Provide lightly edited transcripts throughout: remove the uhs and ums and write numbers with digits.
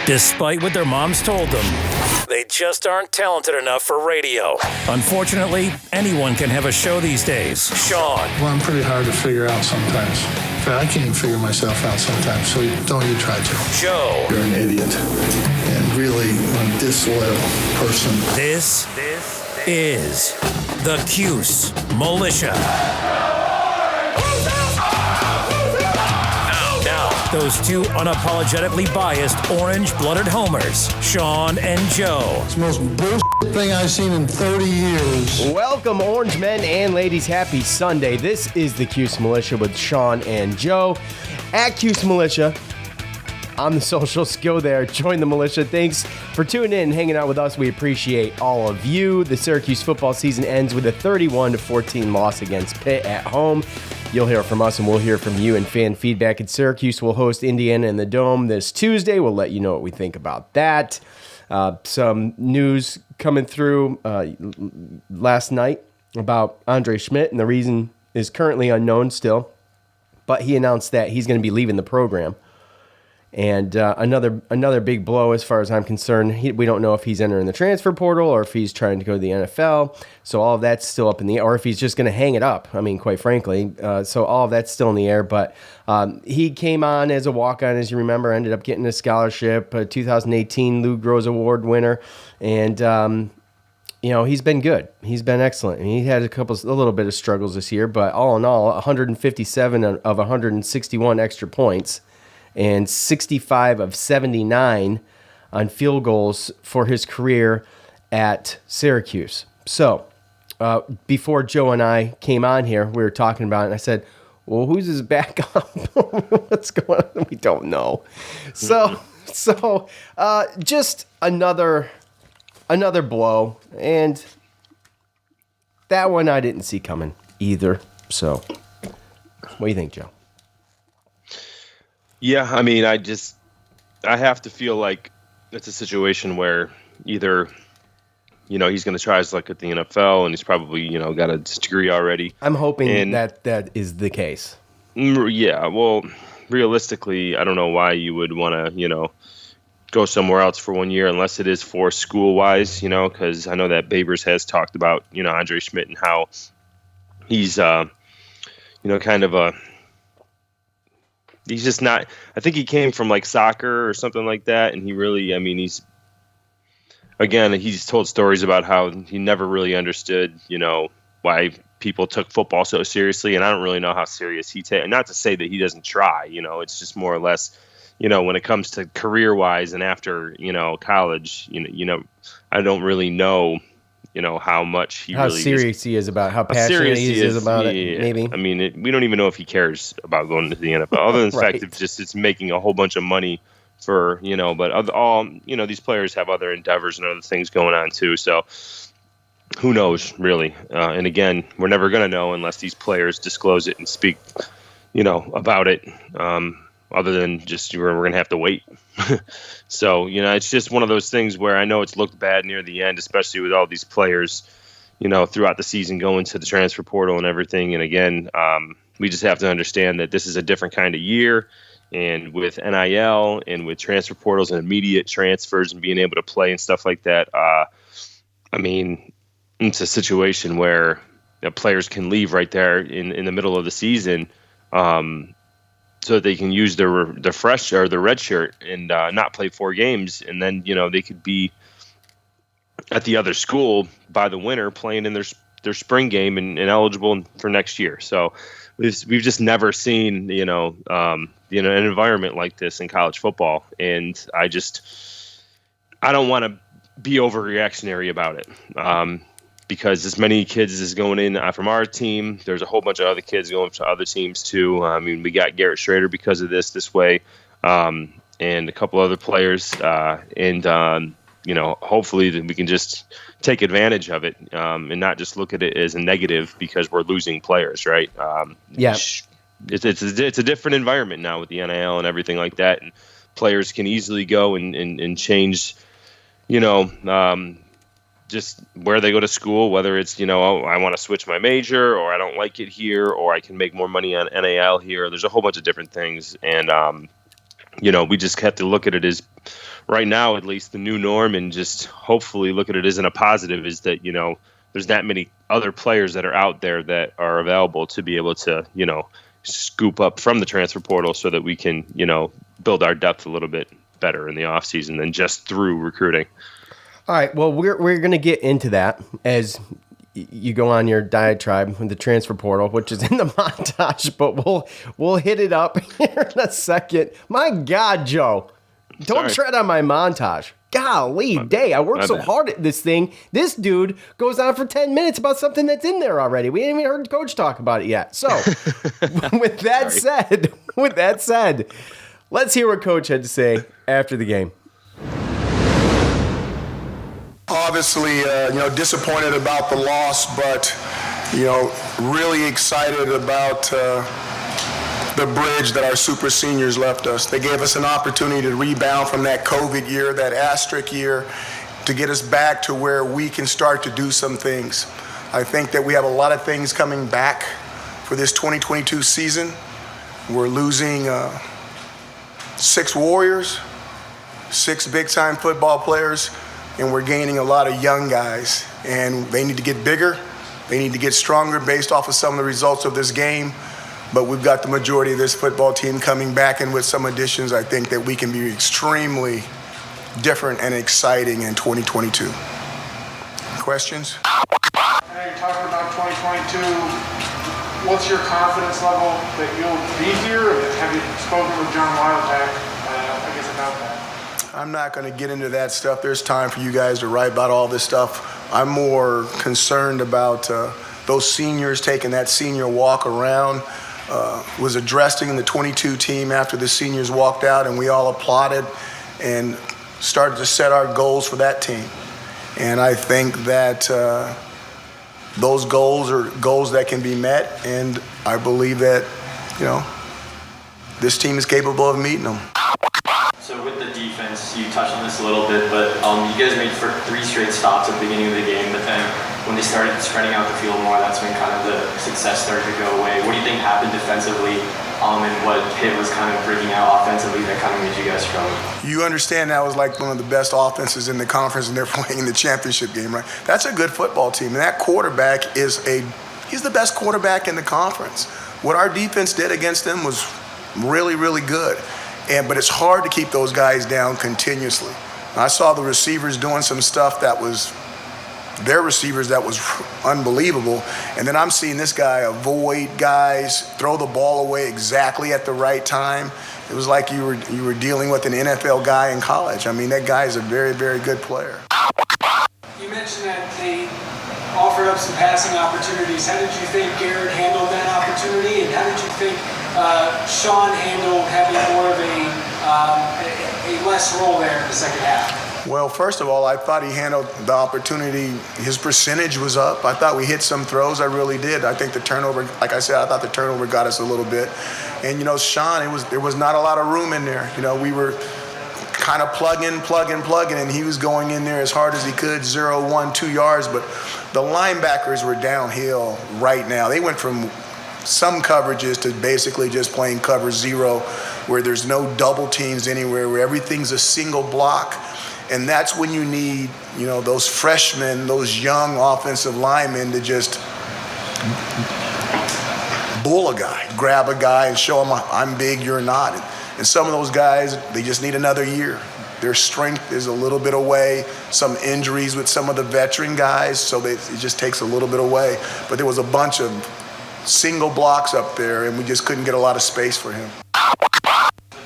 Despite what their moms told them, they just aren't talented enough for radio. Unfortunately, anyone can have a show these days. Sean. Well, I'm pretty hard to figure out sometimes. In fact, I can't even figure myself out sometimes, so don't you try to. Joe. You're an idiot and really a disloyal person. This is the Cuse Militia. Those two unapologetically biased, orange-blooded homers, Sean and Joe. It's the most bullshit thing I've seen in 30 years. Welcome, orange men and ladies. Happy Sunday. This is the Cuse Militia with Sean and Joe. At Cuse Militia on the socials. Go there. Join the militia. Thanks for tuning in and hanging out with us. We appreciate all of you. The Syracuse football season ends with a 31-14 loss against Pitt at home. You'll hear from us and we'll hear from you and fan feedback. At Syracuse, we'll host Indiana in the Dome this Tuesday. We'll let you know what we think about that. Some news coming through last night about Andre Schmidt, and the reason is currently unknown still, but he announced that he's going to be leaving the program. And another big blow as far as I'm concerned. We don't know if he's entering the transfer portal or if he's trying to go to the NFL. So all of that's still up in the air, or if he's just going to hang it up. I mean, quite frankly. So all of that's still in the air. But he came on as a walk-on, as you remember, ended up getting a scholarship, a 2018 Lou Groza Award winner. And, he's been good. He's been excellent. And he had a little bit of struggles this year. But all in all, 157 of 161 extra points. And 65 of 79 on field goals for his career at Syracuse. So, before Joe and I came on here, we were talking about it, and I said, well, who's his backup? What's going on? We don't know. So just another blow, and that one I didn't see coming either. So, what do you think, Joe? Yeah, I mean, I have to feel like it's a situation where either, he's going to try his luck at the NFL, and he's probably, got a degree already. I'm hoping that is the case. Yeah, well, realistically, I don't know why you would want to, go somewhere else for 1 year unless it is for school-wise, because I know that Babers has talked about, Andre Schmidt and how he's, kind of a... He's just not. I think he came from like soccer or something like that, and he really. I mean, he's told stories about how he never really understood, why people took football so seriously, and I don't really know how serious he takes. Not to say that he doesn't try, it's just more or less, when it comes to career-wise and after, college, I don't really know. How much he how really serious he is about, how passionate he is about it, maybe. I mean, we don't even know if he cares about going to the NFL, other than the right. fact of just it's making a whole bunch of money for, but all, these players have other endeavors and other things going on too. So who knows, really? And again, we're never going to know unless these players disclose it and speak, about it. Other than just we're going to have to wait. So, it's just one of those things where I know it's looked bad near the end, especially with all these players, throughout the season going to the transfer portal and everything. And again, we just have to understand that this is a different kind of year. And with NIL and with transfer portals and immediate transfers and being able to play and stuff like that, I mean, it's a situation where players can leave right there in the middle of the season. So that they can use the fresh or the red shirt and not play 4 games, and then they could be at the other school by the winter playing in their spring game and eligible for next year. So we've just never seen an environment like this in college football, and I don't want to be overreactionary about it. Because as many kids as going in from our team, there's a whole bunch of other kids going to other teams too. I mean, we got Garrett Schrader because of this way, and a couple other players, and hopefully that we can just take advantage of it and not just look at it as a negative because we're losing players, right? Yeah, it's a different environment now with the NIL and everything like that, and players can easily go and change, just where they go to school, whether it's, I want to switch my major or I don't like it here or I can make more money on NIL here. There's a whole bunch of different things. And we just have to look at it as right now, at least the new norm, and just hopefully look at it as in a positive, is that, there's that many other players that are out there that are available to be able to, scoop up from the transfer portal so that we can, build our depth a little bit better in the offseason than just through recruiting. All right. Well, we're going to get into that as you go on your diatribe with the transfer portal, which is in the montage, but we'll hit it up here in a second. My God, Joe, don't tread on my montage. Golly day, I worked so hard at this thing. This dude goes on for 10 minutes about something that's in there already. We ain't even heard Coach talk about it yet. So, with that said, let's hear what Coach had to say after the game. Obviously, disappointed about the loss, but, really excited about the bridge that our super seniors left us. They gave us an opportunity to rebound from that COVID year, that asterisk year, to get us back to where we can start to do some things. I think that we have a lot of things coming back for this 2022 season. We're losing 6 Warriors, 6 big-time football players, and we're gaining a lot of young guys. And they need to get bigger. They need to get stronger based off of some of the results of this game. But we've got the majority of this football team coming back, and with some additions, I think that we can be extremely different and exciting in 2022. Questions? Now you're talking about 2022. What's your confidence level that you'll be here? Have you spoken with John Wildhack, about that? I'm not going to get into that stuff. There's time for you guys to write about all this stuff. I'm more concerned about those seniors taking that senior walk around. Was addressing the 22 team after the seniors walked out, and we all applauded and started to set our goals for that team. And I think that those goals are goals that can be met, and I believe that, this team is capable of meeting them. So with the defense, you touched on this a little bit, but you guys made for 3 straight stops at the beginning of the game, but then when they started spreading out the field more, that's when kind of the success started to go away. What do you think happened defensively, and what Pitt was kind of bringing out offensively that kind of made you guys struggle? You understand that was like one of the best offenses in the conference, and they're playing in the championship game, right? That's a good football team, and that quarterback he's the best quarterback in the conference. What our defense did against them was really, really good. But it's hard to keep those guys down continuously. I saw the receivers doing some stuff that was their receivers that was unbelievable. And then I'm seeing this guy avoid guys, throw the ball away exactly at the right time. It was like you were dealing with an NFL guy in college. I mean, that guy is a very, very good player. You mentioned that they offered up some passing opportunities. How did you think Garrett handled that opportunity, and how did you think Sean handled having more of a less role there in the second half? Well, first of all, I thought he handled the opportunity. His percentage was up. I thought we hit some throws. I really did. I think the turnover, like I said, I thought the turnover got us a little bit. And, Sean, there was not a lot of room in there. We were kind of plugging, and he was going in there as hard as he could, 0, 1, 2 yards. But the linebackers were downhill right now. They went from some coverages to basically just playing cover 0, where there's no double teams anywhere, where everything's a single block. And that's when you need, those freshmen, those young offensive linemen to just bull a guy, grab a guy and show him I'm big, you're not. And some of those guys, they just need another year. Their strength is a little bit away, some injuries with some of the veteran guys, so it just takes a little bit away. But there was a bunch of single blocks up there, and we just couldn't get a lot of space for him.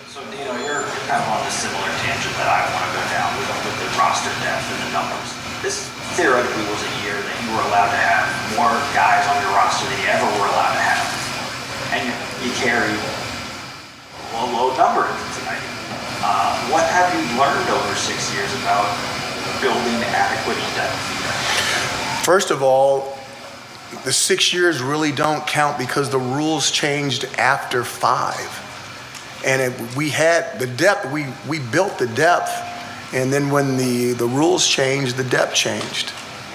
So, you're kind of on a similar tangent that I want to go down with the roster depth and the numbers. This theoretically was a year that you were allowed to have more guys on your roster than you ever were allowed to have. And you carry a low number tonight. What have you learned over 6 years about building adequate depth? First of all, the 6 years really don't count because the rules changed after 5. And we had the depth, we built the depth, and then when the rules changed, the depth changed,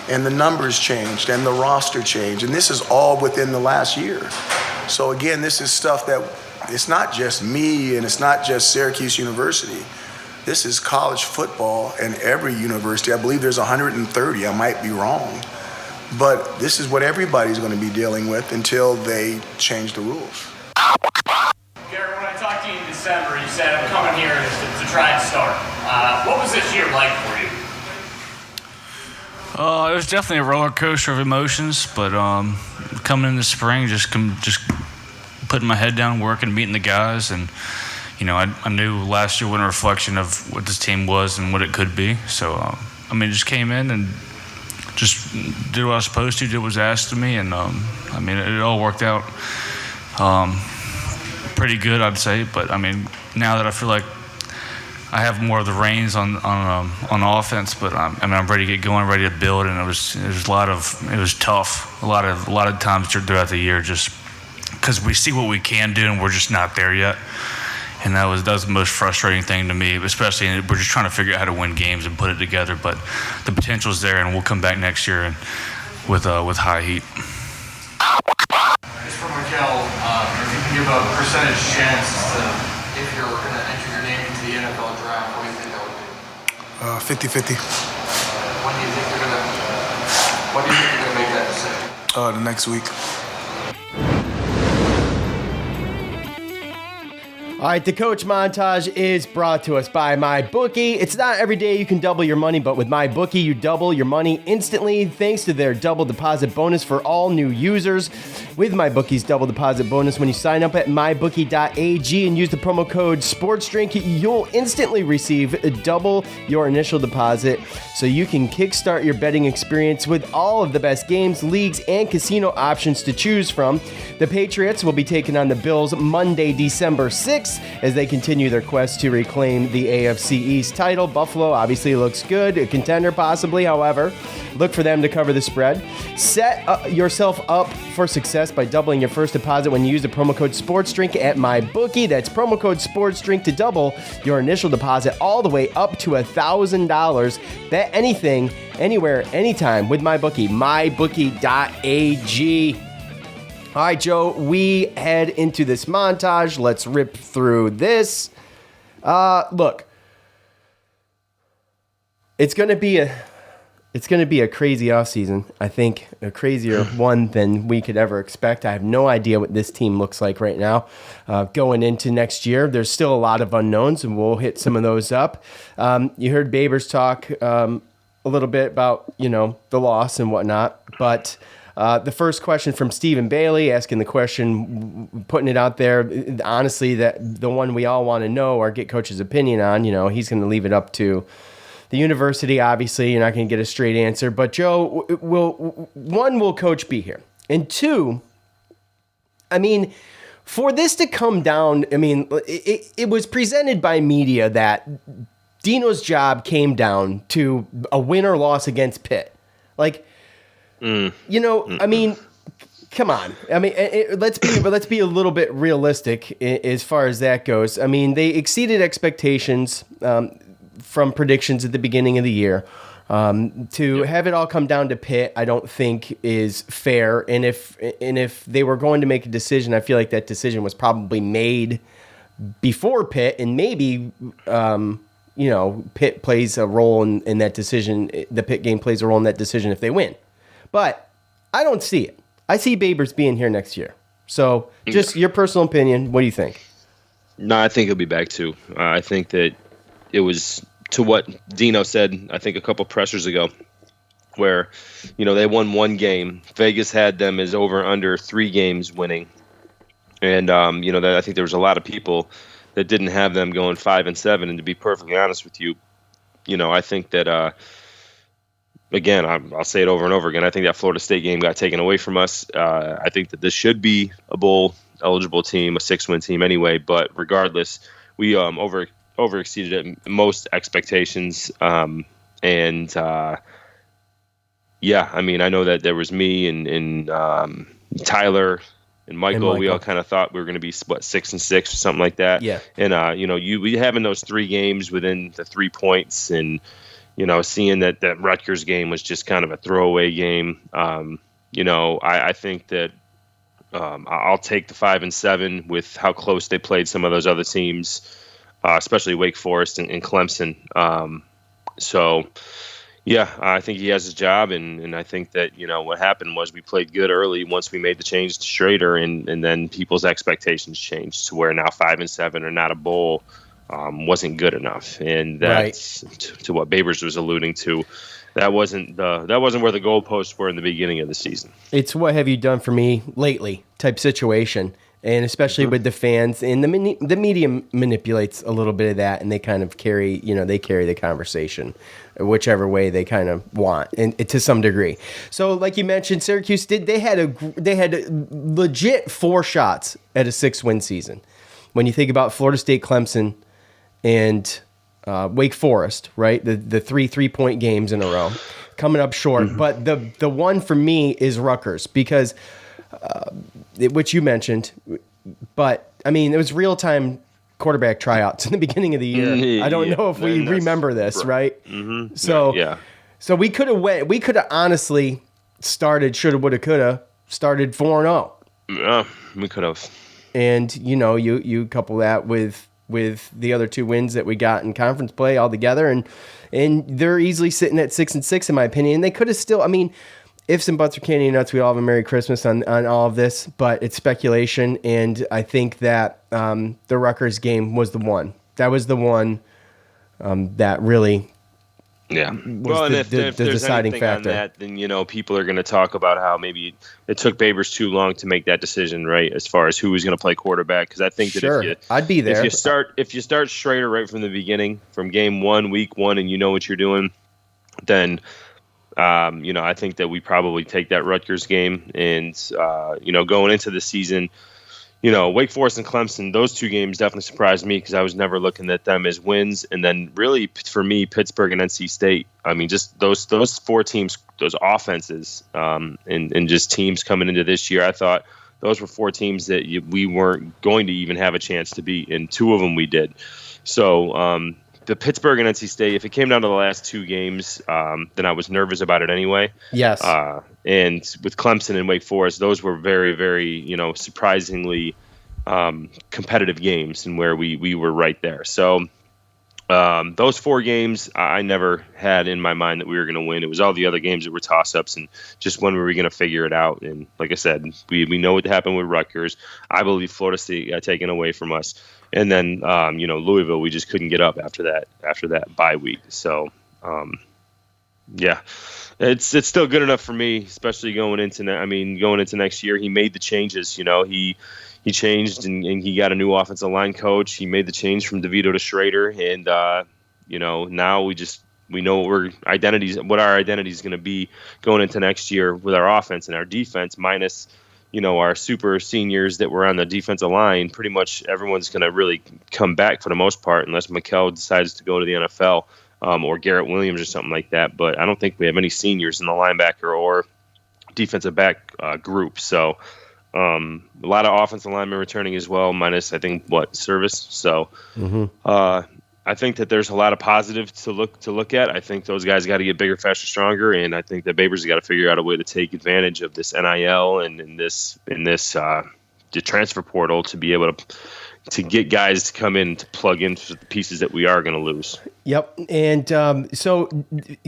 and the numbers changed, and the roster changed, and this is all within the last year. So again, this is stuff that It's not just me and it's not just Syracuse University. This is college football and every university. I believe there's 130. I might be wrong. But this is what everybody's going to be dealing with until they change the rules. Garrett, when I talked to you in December, you said I'm coming here to try and start. What was this year like for you? It was definitely a roller coaster of emotions, but coming in the spring, just putting my head down, working, meeting the guys, and I knew last year was a reflection of what this team was and what it could be. So just came in and just did what I was supposed to, did what was asked of me, and it all worked out pretty good, I'd say. But now that I feel like I have more of the reins on offense, but I'm ready to get going, ready to build, and it was tough. A lot of times throughout the year, just because we see what we can do and we're just not there yet. And that was the most frustrating thing to me, especially we're just trying to figure out how to win games and put it together. But the potential is there, and we'll come back next year and with high heat. Just for Mikel, if you can give a percentage chance if you're going to enter your name into the NFL draft, what do you think that would be? 50-50. When do you think they're going to make that decision? The next week. All right, the coach montage is brought to us by MyBookie. It's not every day you can double your money, but with MyBookie, you double your money instantly thanks to their double deposit bonus for all new users. With MyBookie's double deposit bonus, when you sign up at mybookie.ag and use the promo code SPORTSDRINK, you'll instantly receive double your initial deposit so you can kickstart your betting experience with all of the best games, leagues, and casino options to choose from. The Patriots will be taking on the Bills Monday, December 6th, as they continue their quest to reclaim the AFC East title. Buffalo obviously looks good, a contender possibly, however. Look for them to cover the spread. Set yourself up for success by doubling your first deposit when you use the promo code SPORTSDRINK at MyBookie. That's promo code SPORTSDRINK to double your initial deposit all the way up to $1,000. Bet anything, anywhere, anytime with MyBookie. MyBookie.ag. All right, Joe, we head into this montage. Let's rip through this. Look, it's going to be a crazy offseason. I think a crazier one than we could ever expect. I have no idea what this team looks like right now. Going into next year, there's still a lot of unknowns, and we'll hit some of those up. You heard Babers talk a little bit about, the loss and whatnot, but the first question from Stephen Bailey, asking the question, putting it out there, honestly, that the one we all want to know or get Coach's opinion on, he's going to leave it up to the university. Obviously, you're not going to get a straight answer. But, Joe, will Coach be here? And two, for this to come down, it was presented by media that Dino's job came down to a win or loss against Pitt. Come on. Let's be a little bit realistic as far as that goes. They exceeded expectations from predictions at the beginning of the year. To have it all come down to Pitt, I don't think is fair. And if they were going to make a decision, I feel like that decision was probably made before Pitt, and maybe Pitt plays a role in that decision. The Pitt game plays a role in that decision if they win. But I don't see it. I see Babers being here next year. So just your personal opinion, what do you think? No, I think he'll be back too. I think that it was to what Dino said, I think a couple pressers ago, where, they won one game. Vegas had them as over under 3 games winning. And, I think there was a lot of people that didn't have them going 5-7. And to be perfectly honest with you, I think that, again, I'll say it over and over again. I think that Florida State game got taken away from us. I think that this should be a bowl-eligible team, a 6-win team anyway. But regardless, we overexceeded at most expectations. I know that there was me and Tyler and Michael. We all kind of thought we were going to be 6-6 or something like that. Yeah. And we having those 3 games within the 3 points and. Seeing that Rutgers game was just kind of a throwaway game. I think that I'll take the 5-7 with how close they played some of those other teams, especially Wake Forest and Clemson. So, yeah, I think he has his job, and I think that, what happened was we played good early once we made the change to Schrader, and then people's expectations changed to where now 5-7 or not a bowl wasn't good enough. And that's to what Babers was alluding to. That wasn't where the goalposts were in the beginning of the season. It's what have you done for me lately type situation. And especially with the fans, and the media manipulates a little bit of that, and they kind of carry the conversation, whichever way they kind of want, and to some degree. So, like you mentioned, Syracuse they had legit 4 shots at a 6-win season. When you think about Florida State, Clemson, and Wake Forest, right, the 3-3-point games in a row, coming up short. But the one for me is Rutgers because. Which you mentioned, but I mean, it was real-time quarterback tryouts in the beginning of the year. I don't know if we remember this, right? Mm-hmm. So we could have honestly started, shoulda, woulda, coulda, started 4-0. Yeah, we could have. And you couple that with the other 2 wins that we got in conference play all together, and they're easily sitting at 6-6 in my opinion. And they could have still, I mean. Ifs and buts are candy and nuts. We all have a Merry Christmas on all of this, but it's speculation, and I think that the Rutgers game was the one. That was the one that really was the deciding factor. On that, then people are going to talk about how maybe it took Babers too long to make that decision, right? As far as who was going to play quarterback, because I think that I'd be there. If you start Schrader right from the beginning, from game 1, week 1, and you know what you're doing, then. I think that we probably take that Rutgers game, and going into the season, Wake Forest and Clemson, those 2 games definitely surprised me because I was never looking at them as wins. And then really for me, Pittsburgh and NC State. I mean, just those 4 teams, those offenses, and just teams coming into this year. I thought those were 4 teams that we weren't going to even have a chance to beat, and 2 of them we did. So. The Pittsburgh and NC State, if it came down to the last 2 games, then I was nervous about it anyway. Yes. And with Clemson and Wake Forest, those were very, very, surprisingly competitive games, and where we were right there. So those 4 games, I never had in my mind that we were going to win. It was all the other games that were toss-ups, and just when were we going to figure it out. And like I said, we know what happened with Rutgers. I believe Florida State got taken away from us. And then, Louisville, we just couldn't get up after that bye week. So, it's still good enough for me, especially going into next year. He made the changes. He changed and he got a new offensive line coach. He made the change from DeVito to Schrader, and now we know what our identity is going to be going into next year with our offense and our defense minus. Our super seniors that were on the defensive line, pretty much everyone's going to really come back for the most part, unless Mikkel decides to go to the NFL or Garrett Williams or something like that. But I don't think we have any seniors in the linebacker or defensive back group. So a lot of offensive linemen returning as well, minus, I think, Service. So I think that there's a lot of positive to look at. I think those guys got to get bigger, faster, stronger, and I think that Babers got to figure out a way to take advantage of this NIL and in this the transfer portal to be able to get guys to come in to plug into the pieces that we are going to lose. Yep, and so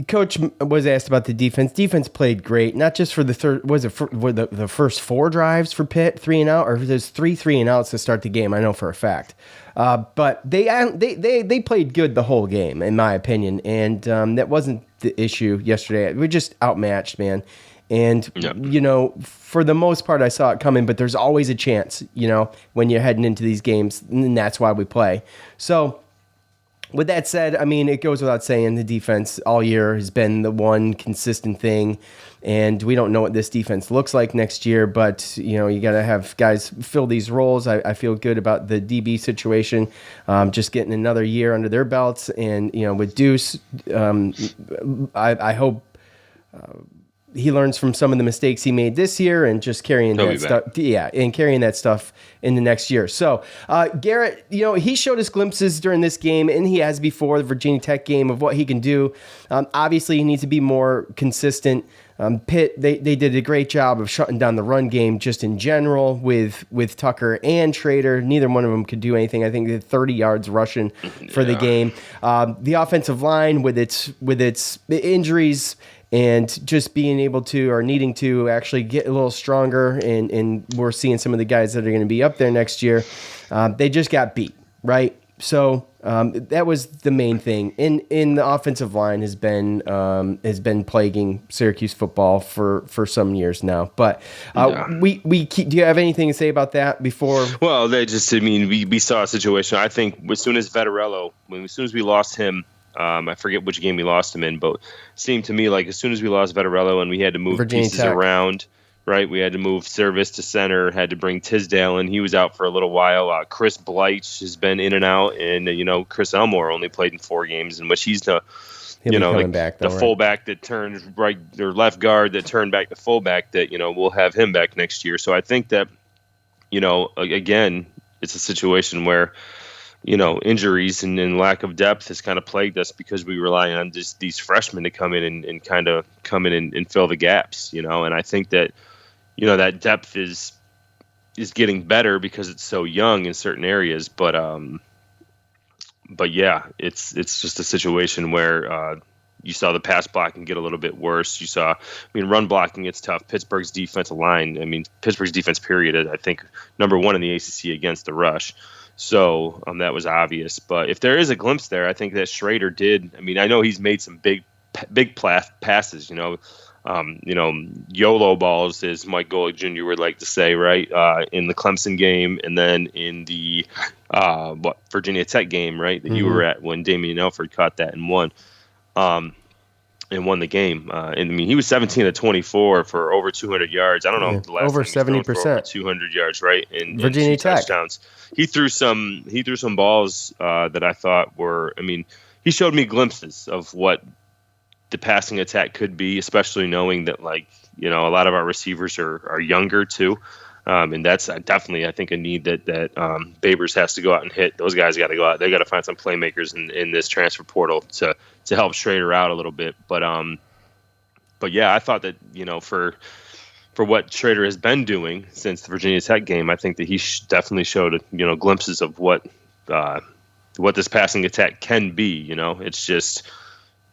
Coach was asked about the defense. Defense played great, not just for the third. Was it for the first 4 drives for Pitt, 3 and out, or there's 3 and outs to start the game? I know for a fact. But they played good the whole game, in my opinion, and that wasn't the issue yesterday. We just outmatched, man. And, for the most part, I saw it coming, but there's always a chance, when you're heading into these games, and that's why we play. So with that said, I mean, it goes without saying the defense all year has been the one consistent thing. And we don't know what this defense looks like next year, but, you got to have guys fill these roles. I feel good about the DB situation, just getting another year under their belts. And, with Deuce, I hope he learns from some of the mistakes he made this year and just carrying that stuff. Yeah, and carrying that stuff in the next year. So Garrett, he showed us glimpses during this game, and he has before the Virginia Tech game, of what he can do. Obviously, he needs to be more consistent. Pitt, they did a great job of shutting down the run game just in general with Tucker and Schrader. Neither one of them could do anything. I think they had 30 yards rushing for the game. The offensive line with its injuries and just being able to or needing to actually get a little stronger, and we're seeing some of the guys that are going to be up there next year. They just got beat, right? So that was the main thing. In the offensive line has been plaguing Syracuse football for some years now. But we keep. Do you have anything to say about that before? Well, we saw a situation. I think as soon as we lost him. I forget which game we lost him in, but it seemed to me like as soon as we lost Vettorello and we had to move pieces around, right? We had to move Service to center, had to bring Tisdale in. He was out for a little while. Chris Bleich has been in and out, and Chris Elmore only played in 4 games, in which he's the fullback that turned right or left guard that turned back to fullback. That we'll have him back next year. So I think that again, it's a situation where. Injuries and lack of depth has kind of plagued us because we rely on these freshmen to come in and kind of come in and fill the gaps, and I think that, that depth is getting better because it's so young in certain areas. But yeah, it's just a situation where you saw the pass blocking get a little bit worse. You saw, run blocking gets tough. Pittsburgh's defensive line, Pittsburgh's defense period is, I think, number 1 in the ACC against the rush. So that was obvious. But if there is a glimpse there, I think that Schrader did. I know he's made some big passes, YOLO balls, as Mike Golick Jr. would like to say, right, in the Clemson game and then in the Virginia Tech game, right, that you were at when Damian Elford caught that and won. And won the game. He was 17 of 24 for over 200 yards. I don't know the last over time 70%, over 200 yards, right? In Virginia Tech touchdowns. He threw some balls that I thought were. He showed me glimpses of what the passing attack could be, especially knowing that a lot of our receivers are younger too. And that's definitely, I think, a need that Babers has to go out and hit. Those guys got to go out. They got to find some playmakers in this transfer portal to help Schrader out a little bit. But yeah, I thought that for what Schrader has been doing since the Virginia Tech game, I think that he definitely showed glimpses of what this passing attack can be. It's just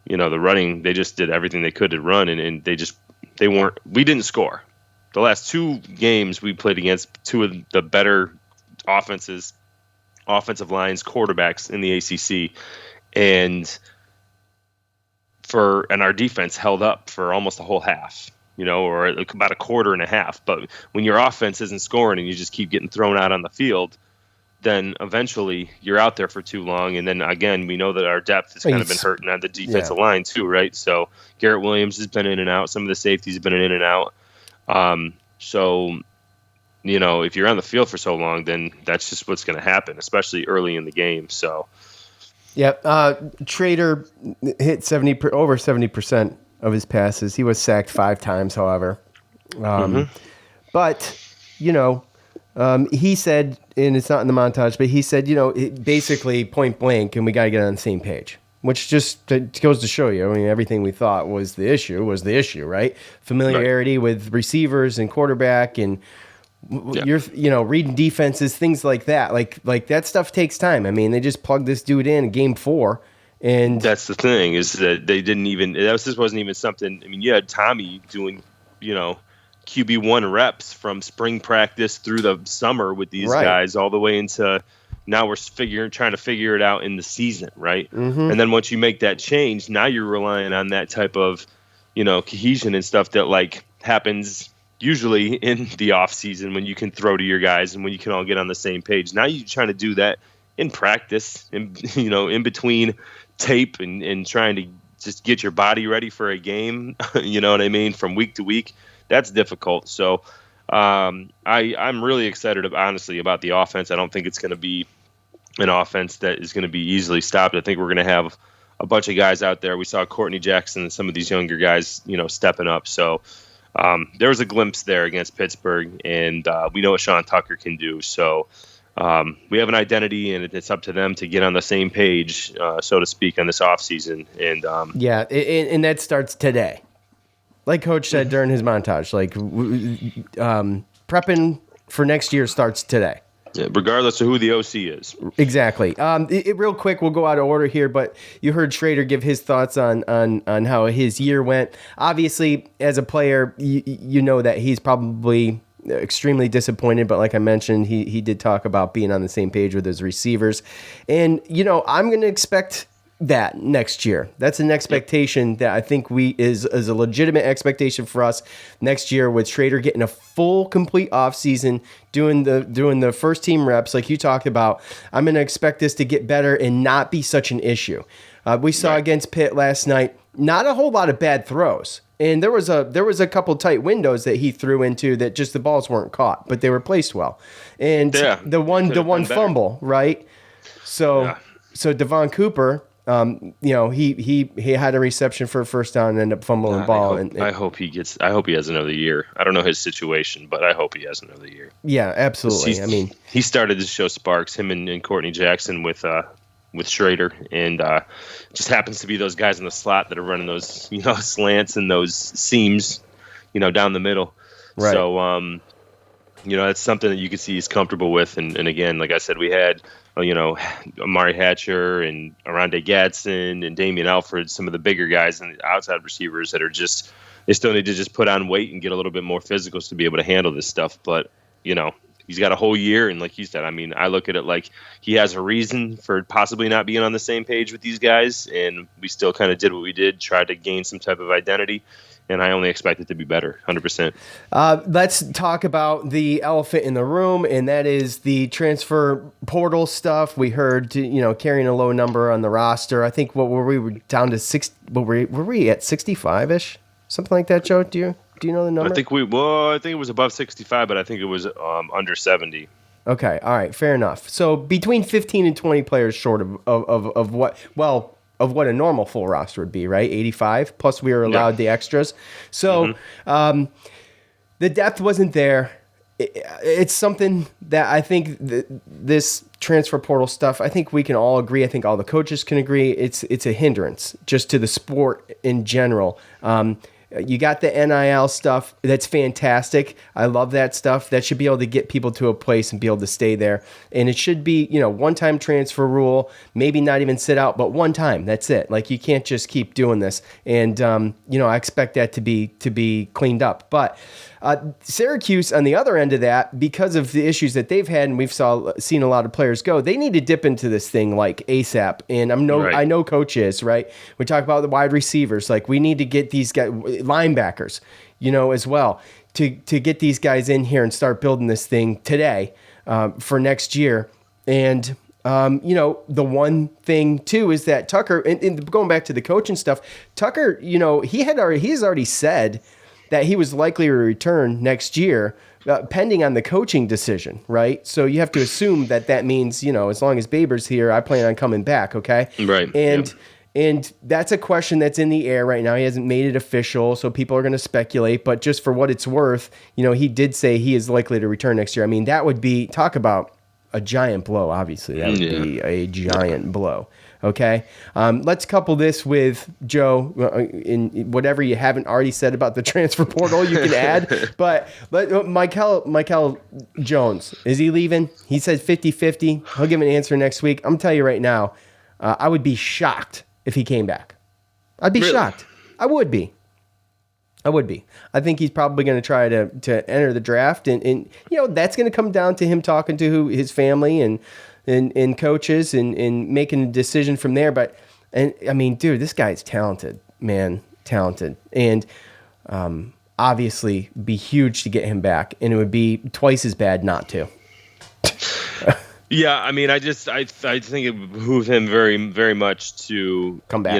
the running. They just did everything they could to run, and we didn't score. The last 2 games we played against 2 of the better offensive lines, quarterbacks in the ACC, and our defense held up for almost a whole half, or about a quarter and a half. But when your offense isn't scoring and you just keep getting thrown out on the field, then eventually you're out there for too long. And then again, we know that our depth has kind of been hurting on the defensive line too, right? So Garrett Williams has been in and out. Some of the safeties have been in and out. So, if you're on the field for so long, then that's just what's going to happen, especially early in the game. So, yeah, Schrader hit over 70% of his passes. He was sacked 5 times, however. But, he said, and it's not in the montage, but he said, basically point blank, and we got to get on the same page. Which just goes to show you, everything we thought was the issue, right? Familiarity with receivers and quarterback, and you're reading defenses, things like that. Like that stuff takes time. They just plugged this dude in game 4, and that's the thing is that they didn't even. This wasn't even something. You had Tommy doing, QB1 reps from spring practice through the summer with these guys all the way into. Now we're trying to figure it out in the season, right? Mm-hmm. And then once you make that change, now you're relying on that type of, cohesion and stuff that happens usually in the off season when you can throw to your guys and when you can all get on the same page. Now you're trying to do that in practice, in between tape and trying to just get your body ready for a game. You know what I mean? From week to week, that's difficult. So. I'm really excited, honestly, about the offense. I don't think it's going to be an offense that is going to be easily stopped. I think we're going to have a bunch of guys out there. We saw Courtney Jackson and some of these younger guys, stepping up. So there was a glimpse there against Pittsburgh, and we know what Sean Tucker can do. So we have an identity, and it's up to them to get on the same page, so to speak, on this offseason. And and that starts today. like Coach said during his montage, like prepping for next year starts today. Yeah, regardless of who the OC is. Exactly. Real quick, we'll go out of order here, but you heard Schrader give his thoughts on how his year went. Obviously, as a player, you know that he's probably extremely disappointed, but like I mentioned, he did talk about being on the same page with his receivers. And, I'm going to expect that next year. That's an expectation that I think is a legitimate expectation for us next year, with Schrader getting a full complete offseason, doing the first team reps like you talked about. I'm going to expect this to get better and not be such an issue. We saw against Pitt last night, not a whole lot of bad throws. And there was a couple tight windows that he threw into that just the balls weren't caught, but they were placed well. And the one fumble, right? So Devon Cooper, he had a reception for a first down and ended up fumbling the ball. I hope he has another year. I don't know his situation, but I hope he has another year. Yeah, absolutely. He started to show sparks, him and Courtney Jackson with Schrader, and just happens to be those guys in the slot that are running those, slants and those seams, down the middle. Right. So, that's something that you can see he's comfortable with. And again, like I said, we had, Amari Hatcher and Aronde Gadsden and Damian Alfred, some of the bigger guys and the outside receivers that are they still need to just put on weight and get a little bit more physical to be able to handle this stuff. But, he's got a whole year. And like you said, I look at it like he has a reason for possibly not being on the same page with these guys. And we still kind of did what we did, tried to gain some type of identity. And I only expect it to be better, 100%. Let's talk about the elephant in the room, and that is the transfer portal stuff. We heard, carrying a low number on the roster. I think we were down to 6. Were we at 65-ish, something like that, Joe? Do you know the number? I think it was above 65, but I think it was under 70. Okay, all right, fair enough. So between 15 and 20 players short of what? Well, of what a normal full roster would be, right? 85, plus we were allowed the extras. So the depth wasn't there. It's something that I think this transfer portal stuff, I think we can all agree, I think all the coaches can agree, it's a hindrance just to the sport in general. You got the NIL stuff. That's fantastic. I love that stuff. That should be able to get people to a place and be able to stay there. And it should be, one-time transfer rule, maybe not even sit out, but one time. That's it. Like, you can't just keep doing this. And, I expect that to be cleaned up. But Syracuse, on the other end of that, because of the issues that they've had, and we've seen a lot of players go, they need to dip into this thing like ASAP. And I know Coach is, right? We talk about the wide receivers. Like, we need to get these guys, linebackers, as well, to get these guys in here and start building this thing today for next year. And the one thing too is that Tucker, and going back to the coaching stuff, Tucker, he's already said that he was likely to return next year, pending on the coaching decision, right? So you have to assume that means, as long as Baber's here, I plan on coming back, okay? Right. And that's a question that's in the air right now. He hasn't made it official, so people are going to speculate. But just for what it's worth, he did say he is likely to return next year. That would be, talk about a giant blow, obviously. That would be a giant blow. Okay, let's couple this with, Joe, in whatever you haven't already said about the transfer portal, you can add. But Michael Jones, is he leaving? He said 50-50. He'll give an answer next week. I'm going to tell you right now, I would be shocked if he came back. I'd be shocked. I would be. I think he's probably going to try to enter the draft. And that's going to come down to him talking to his family and coaches and making a decision from there. But, dude, this guy's talented, man, talented. And obviously be huge to get him back. And it would be twice as bad not to. Yeah, I think it would behoove him very, very much to come back.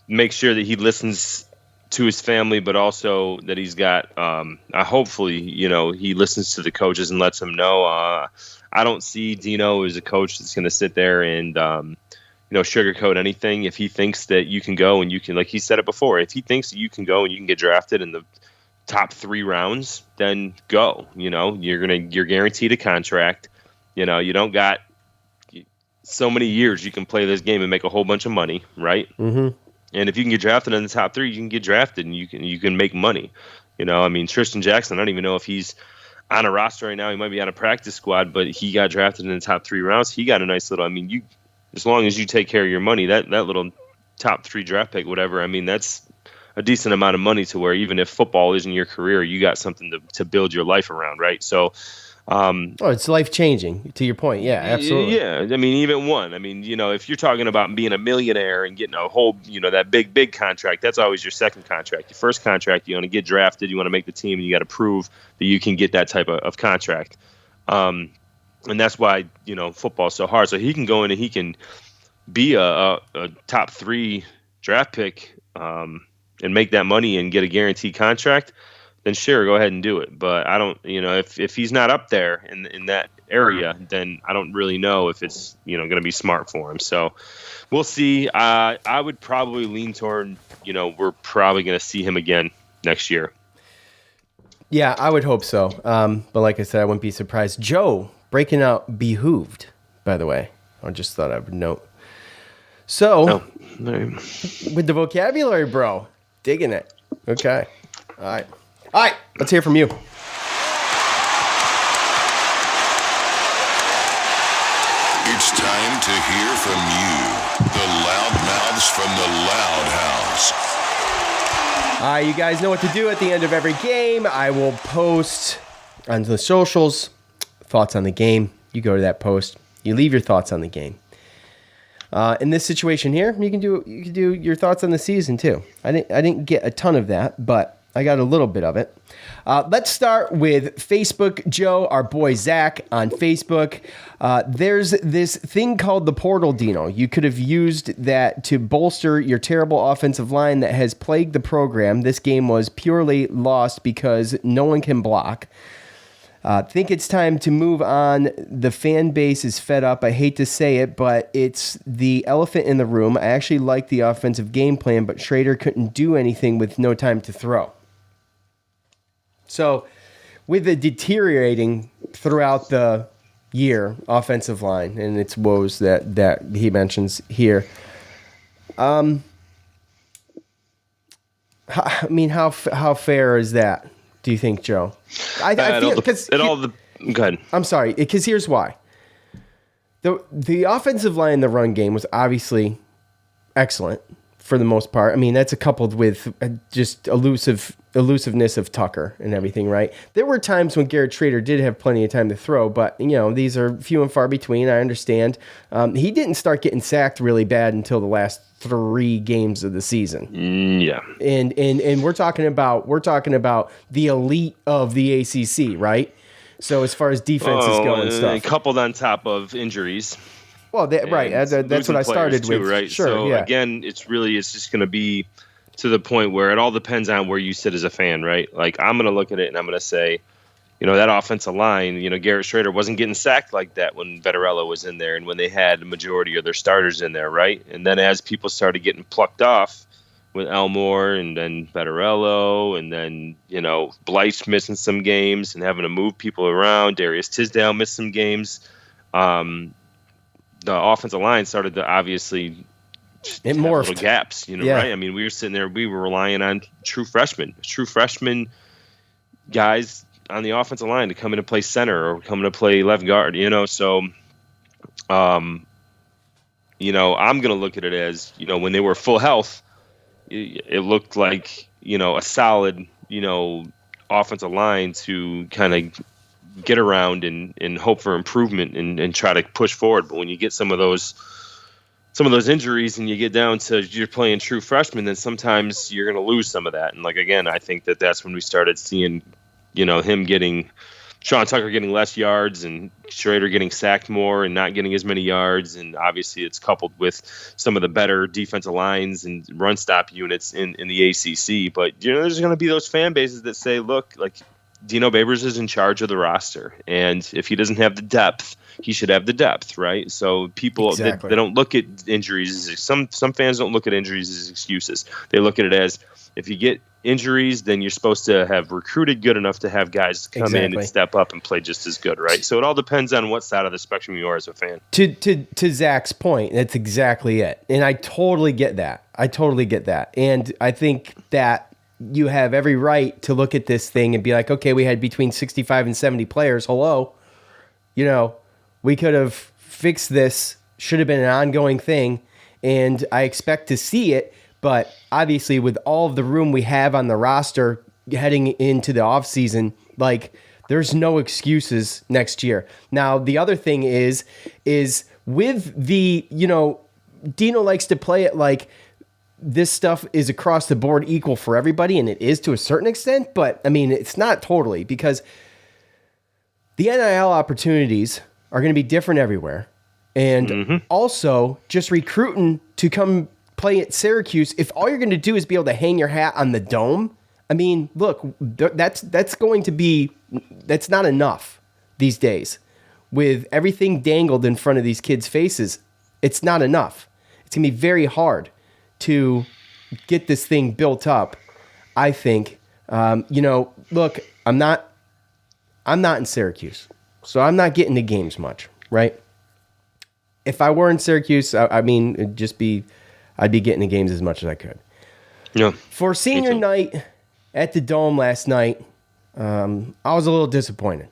Make sure that he listens to his family, but also that he's got, hopefully, he listens to the coaches and lets them know. I don't see Dino as a coach that's going to sit there and, sugarcoat anything. If he thinks that you can go and you can, like he said it before, if he thinks that you can go and you can get drafted in the top 3 rounds, then go. You're guaranteed a contract. You don't got so many years you can play this game and make a whole bunch of money, right? Mm-hmm. And if you can get drafted in the top 3, you can get drafted and you can make money. I mean, Tristan Jackson, I don't even know if he's on a roster right now. He might be on a practice squad, but he got drafted in the top 3 rounds. He got a nice little, I mean, as long as you take care of your money, that little top 3 draft pick, whatever, I mean, that's a decent amount of money to where even if football isn't your career, you got something to build your life around, right? So, it's life-changing, to your point. Yeah, absolutely. Yeah, I mean, even one. I mean, if you're talking about being a millionaire and getting a whole, that big contract, that's always your second contract. Your first contract, you want to get drafted, you want to make the team, and you got to prove that you can get that type of contract. And that's why, football's so hard. So he can go in and he can be a top 3 draft pick and make that money and get a guaranteed contract, then sure, go ahead and do it. But I don't, if he's not up there in that area, then I don't really know if it's, going to be smart for him. So we'll see. I would probably lean toward, we're probably going to see him again next year. Yeah, I would hope so. But like I said, I wouldn't be surprised. Joe, breaking out behooved, by the way. I just thought I would note. So, with the vocabulary, bro, digging it. Okay. All right, let's hear from you. It's time to hear from you, the loudmouths from the Loud House. You guys know what to do at the end of every game. I will post on the socials thoughts on the game. You go to that post. You leave your thoughts on the game. In this situation here, you can do your thoughts on the season too. I didn't get a ton of that, but I got a little bit of it. Let's start with Facebook. Joe, our boy Zach on Facebook. There's this thing called the portal, Dino. You could have used that to bolster your terrible offensive line that has plagued the program. This game was purely lost because no one can block. Think it's time to move on. The fan base is fed up. I hate to say it, but it's the elephant in the room. I actually like the offensive game plan, but Schrader couldn't do anything with no time to throw. So, with the deteriorating throughout the year offensive line and its woes that he mentions here, how fair is that? Do you think, Joe? I feel because go ahead. I'm sorry, because here's why. The offensive line in the run game was obviously excellent for the most part. I mean, that's coupled with just elusiveness of Tucker and everything, right? There were times when Garrett Schrader did have plenty of time to throw, but these are few and far between. I understand. He didn't start getting sacked really bad until the last 3 games of the season. Yeah. And we're talking about the elite of the ACC, right? So as far as defenses go and stuff, coupled on top of injuries. Well, right. That's what I started too, with. Right. Sure. So yeah. again, it's just going to be to the point where it all depends on where you sit as a fan, right? Like I'm going to look at it and I'm going to say, that offensive line, Garrett Schrader wasn't getting sacked like that when Vettorello was in there and when they had the majority of their starters in there, right? And then as people started getting plucked off with Elmore and then Vettorello and then, Blythe's missing some games and having to move people around, Darius Tisdale missed some games. The offensive line started to obviously it morphed. Little gaps, right? I mean, we were sitting there, we were relying on true freshmen guys on the offensive line to come in and play center or come in to play left guard, so I'm going to look at it as, when they were full health, it looked like, a solid, offensive line to kind of get around and hope for improvement and try to push forward. But when you get some of those injuries and you get down to you're playing true freshmen, then sometimes you're going to lose some of that. And again, I think that's when we started seeing, Sean Tucker getting less yards and Schrader getting sacked more and not getting as many yards. And obviously it's coupled with some of the better defensive lines and run stop units in the ACC. But, there's going to be those fan bases that say, look, Dino Babers is in charge of the roster, and if he doesn't have the depth, he should have the depth, right? So people they don't look at injuries as some fans don't look at injuries as excuses. They look at it as if you get injuries, then you're supposed to have recruited good enough to have guys come in and step up and play just as good, right? So it all depends on what side of the spectrum you are as a fan. To Zach's point, that's exactly it, and I totally get that. And I think that you have every right to look at this thing and be like, okay, we had between 65 and 70 players. Hello. We could have fixed this, should have been an ongoing thing, and I expect to see it, but obviously with all of the room we have on the roster heading into the offseason, like, there's no excuses next year. Now, the other thing is with the, Dino likes to play it like this stuff is across the board equal for everybody, and it is to a certain extent, but I mean, it's not totally, because the NIL opportunities are going to be different everywhere. And also just recruiting to come play at Syracuse, if all you're going to do is be able to hang your hat on the dome, I mean, look, that's not enough these days. With everything dangled in front of these kids' faces, it's not enough. It's going to be very hard to get this thing built up, I think. Look, I'm not in Syracuse, so I'm not getting to games much, right? If I were in Syracuse, I'd be getting to games as much as I could. Yeah. For senior night at the Dome last night, I was a little disappointed.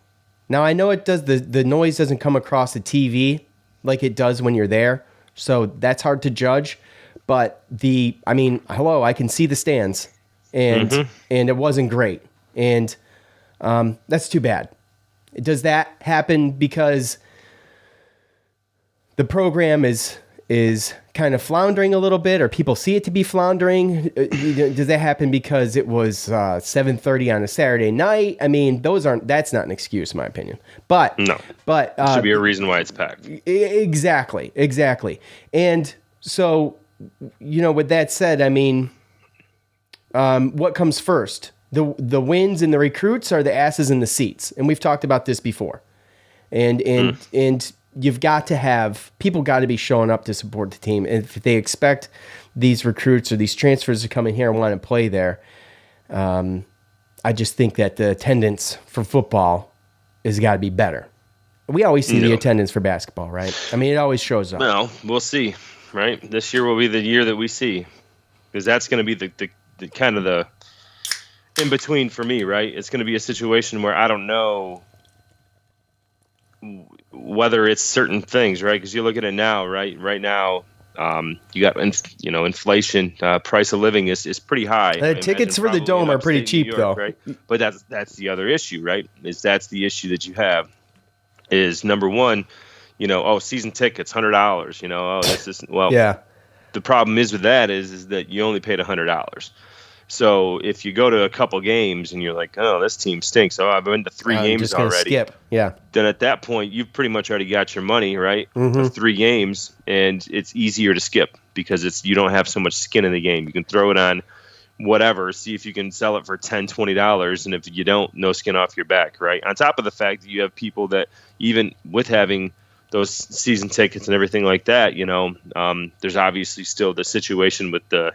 Now, I know it does the noise doesn't come across the TV like it does when you're there, so that's hard to judge. But I can see the stands, and it wasn't great, and that's too bad. Does that happen because the program is kind of floundering a little bit, or people see it to be floundering? Does that happen because it was 7:30 on a Saturday night? I mean, that's not an excuse, in my opinion. But no, but should be a reason why it's packed. Exactly. And so, with that said, I mean, what comes first? The wins and the recruits, are the asses in the seats, and we've talked about this before. And you've got to have people got to be showing up to support the team. And if they expect these recruits or these transfers to come in here and want to play there, I just think that the attendance for football has got to be better. We always see the attendance for basketball, right? I mean, it always shows up. Well, we'll see, right? This year will be the year that we see, because that's going to be the kind of the in between for me, right? It's going to be a situation where I don't know whether it's certain things, right? Because you look at it now, right? Right now, you got inflation, price of living is pretty high. Tickets for the Dome are pretty cheap, York, though. Right? But that's the other issue, right? That's the issue that you have. Is number one, season tickets, $100. This is yeah. The problem is with that is that you only paid $100. So if you go to a couple games and you're like, oh, this team stinks. Oh, I've been to 3 games just already. Skip. Yeah. Then at that point, you've pretty much already got your money, right? For 3 games, and it's easier to skip because you don't have so much skin in the game. You can throw it on whatever, see if you can sell it for $10, $20, and if you don't, no skin off your back, right? On top of the fact that you have people that even with having those season tickets and everything like that, there's obviously still the situation with the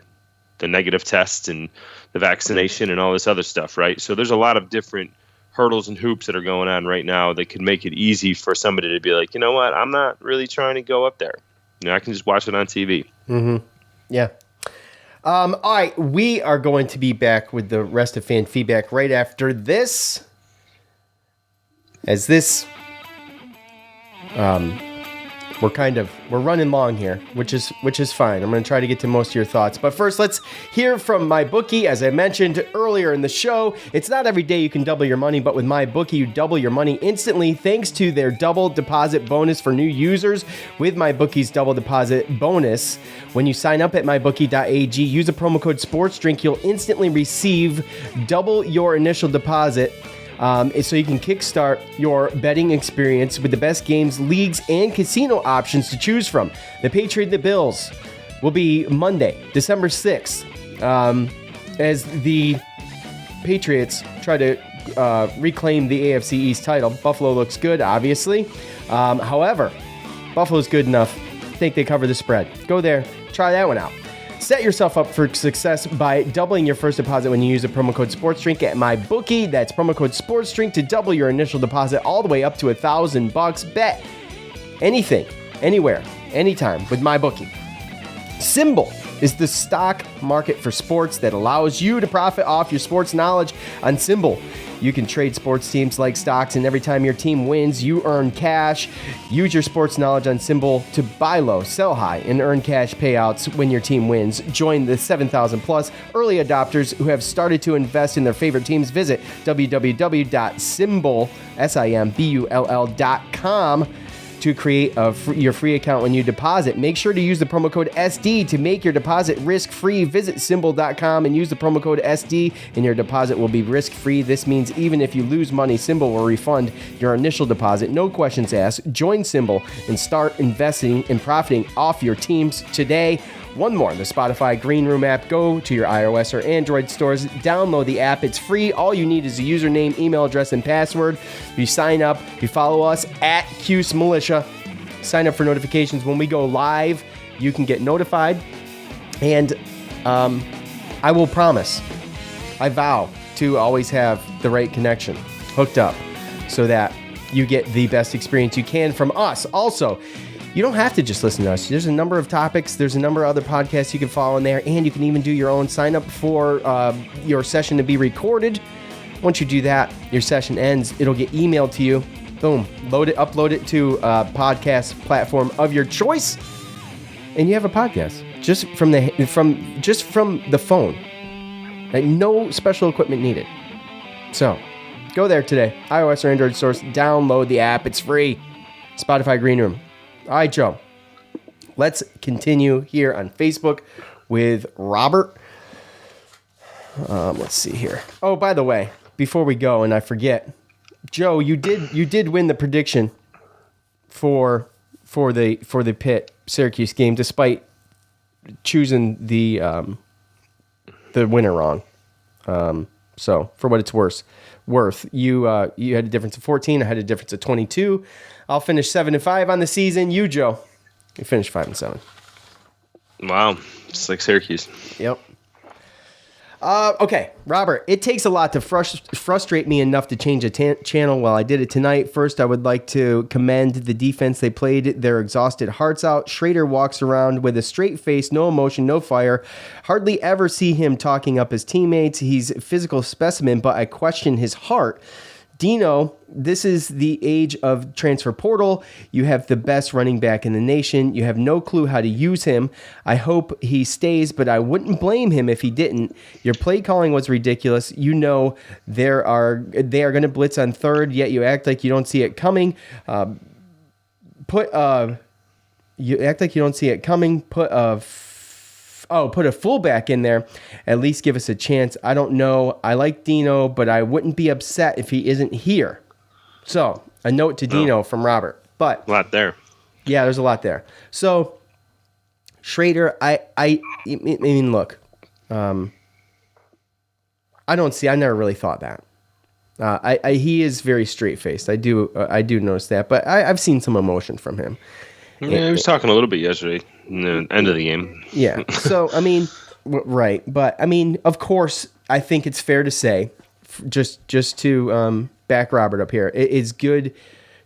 negative test and the vaccination and all this other stuff, right? So there's a lot of different hurdles and hoops that are going on right now that could make it easy for somebody to be like, you know what, I'm not really trying to go up there. I can just watch it on TV. Yeah. All right, we are going to be back with the rest of fan feedback right after this. We're running long here, which is fine. I'm going to try to get to most of your thoughts. But first, let's hear from MyBookie. As I mentioned earlier in the show, it's not every day you can double your money, but with MyBookie, you double your money instantly thanks to their double deposit bonus for new users. With MyBookie's double deposit bonus, when you sign up at mybookie.ag, use a promo code SPORTSDRINK, you'll instantly receive double your initial deposit. So you can kickstart your betting experience with the best games, leagues, and casino options to choose from. The Patriots and the Bills will be Monday, December 6th, as the Patriots try to reclaim the AFC East title. Buffalo looks good, obviously. However, Buffalo's good enough. I think they cover the spread. Go there, try that one out. Set yourself up for success by doubling your first deposit when you use the promo code SportsDrink at MyBookie. That's promo code SportsDrink to double your initial deposit all the way up to $1,000. Bet anything, anywhere, anytime with MyBookie. Symbol is the stock market for sports that allows you to profit off your sports knowledge. On Symbol, you can trade sports teams like stocks, and every time your team wins, you earn cash. Use your sports knowledge on Symbol to buy low, sell high, and earn cash payouts when your team wins. Join the 7,000 plus early adopters who have started to invest in their favorite teams. Visit www.symbol.com to create your free account when you deposit. Make sure to use the promo code SD to make your deposit risk-free. Visit Symbol.com and use the promo code SD, and your deposit will be risk-free. This means even if you lose money, Symbol will refund your initial deposit. No questions asked. Join Symbol and start investing and profiting off your teams today. One more, the Spotify Green Room app. Go to your iOS or Android stores, download the app. It's free. All you need is a username, email address, and password. You sign up, you follow us at Cuse Militia. Sign up for notifications when we go live. You can get notified. And I will promise, I vow to always have the right connection hooked up so that you get the best experience you can from us. Also, you don't have to just listen to us. There's a number of topics. There's a number of other podcasts you can follow in there, and you can even do your own. Sign up for your session to be recorded. Once you do that, your session ends. It'll get emailed to you. Boom. Load it, upload it to a podcast platform of your choice, and you have a podcast just from the phone. Like, no special equipment needed. So, go there today. iOS or Android stores. Download the app. It's free. Spotify Green Room. All right, Joe. Let's continue here on Facebook with Robert. Let's see here. Oh, by the way, before we go, and I forget, Joe, you did win the prediction for the Pitt Syracuse game, despite choosing the winner wrong. So for what it's worth, you had a difference of 14. I had a difference of 22. I'll finish 7-5 on the season. You, Joe, you finished 5-7. Wow, just like Syracuse. Yep. Okay, Robert, it takes a lot to frustrate me enough to change a channel. Well, I did it tonight. First, I would like to commend the defense. They played their exhausted hearts out. Schrader walks around with a straight face, no emotion, no fire. Hardly ever see him talking up his teammates. He's a physical specimen, but I question his heart. Dino, this is the age of transfer portal. You have the best running back in the nation. You have no clue how to use him. I hope he stays, but I wouldn't blame him if he didn't. Your play calling was ridiculous. You know they are going to blitz on third, yet you act like you don't see it coming. You act like you don't see it coming. Put a fullback in there. At least give us a chance. I don't know. I like Dino, but I wouldn't be upset if he isn't here. So, a note to Dino from Robert. But a lot there. Yeah, there's a lot there. So, Schrader, I mean, look. I never really thought that. He is very straight-faced. I do notice that, but I've seen some emotion from him. Yeah, he was talking a little bit yesterday, in the end of the game. Yeah. So, I mean, right. But, I mean, of course, I think it's fair to say, just to back Robert up here, it is good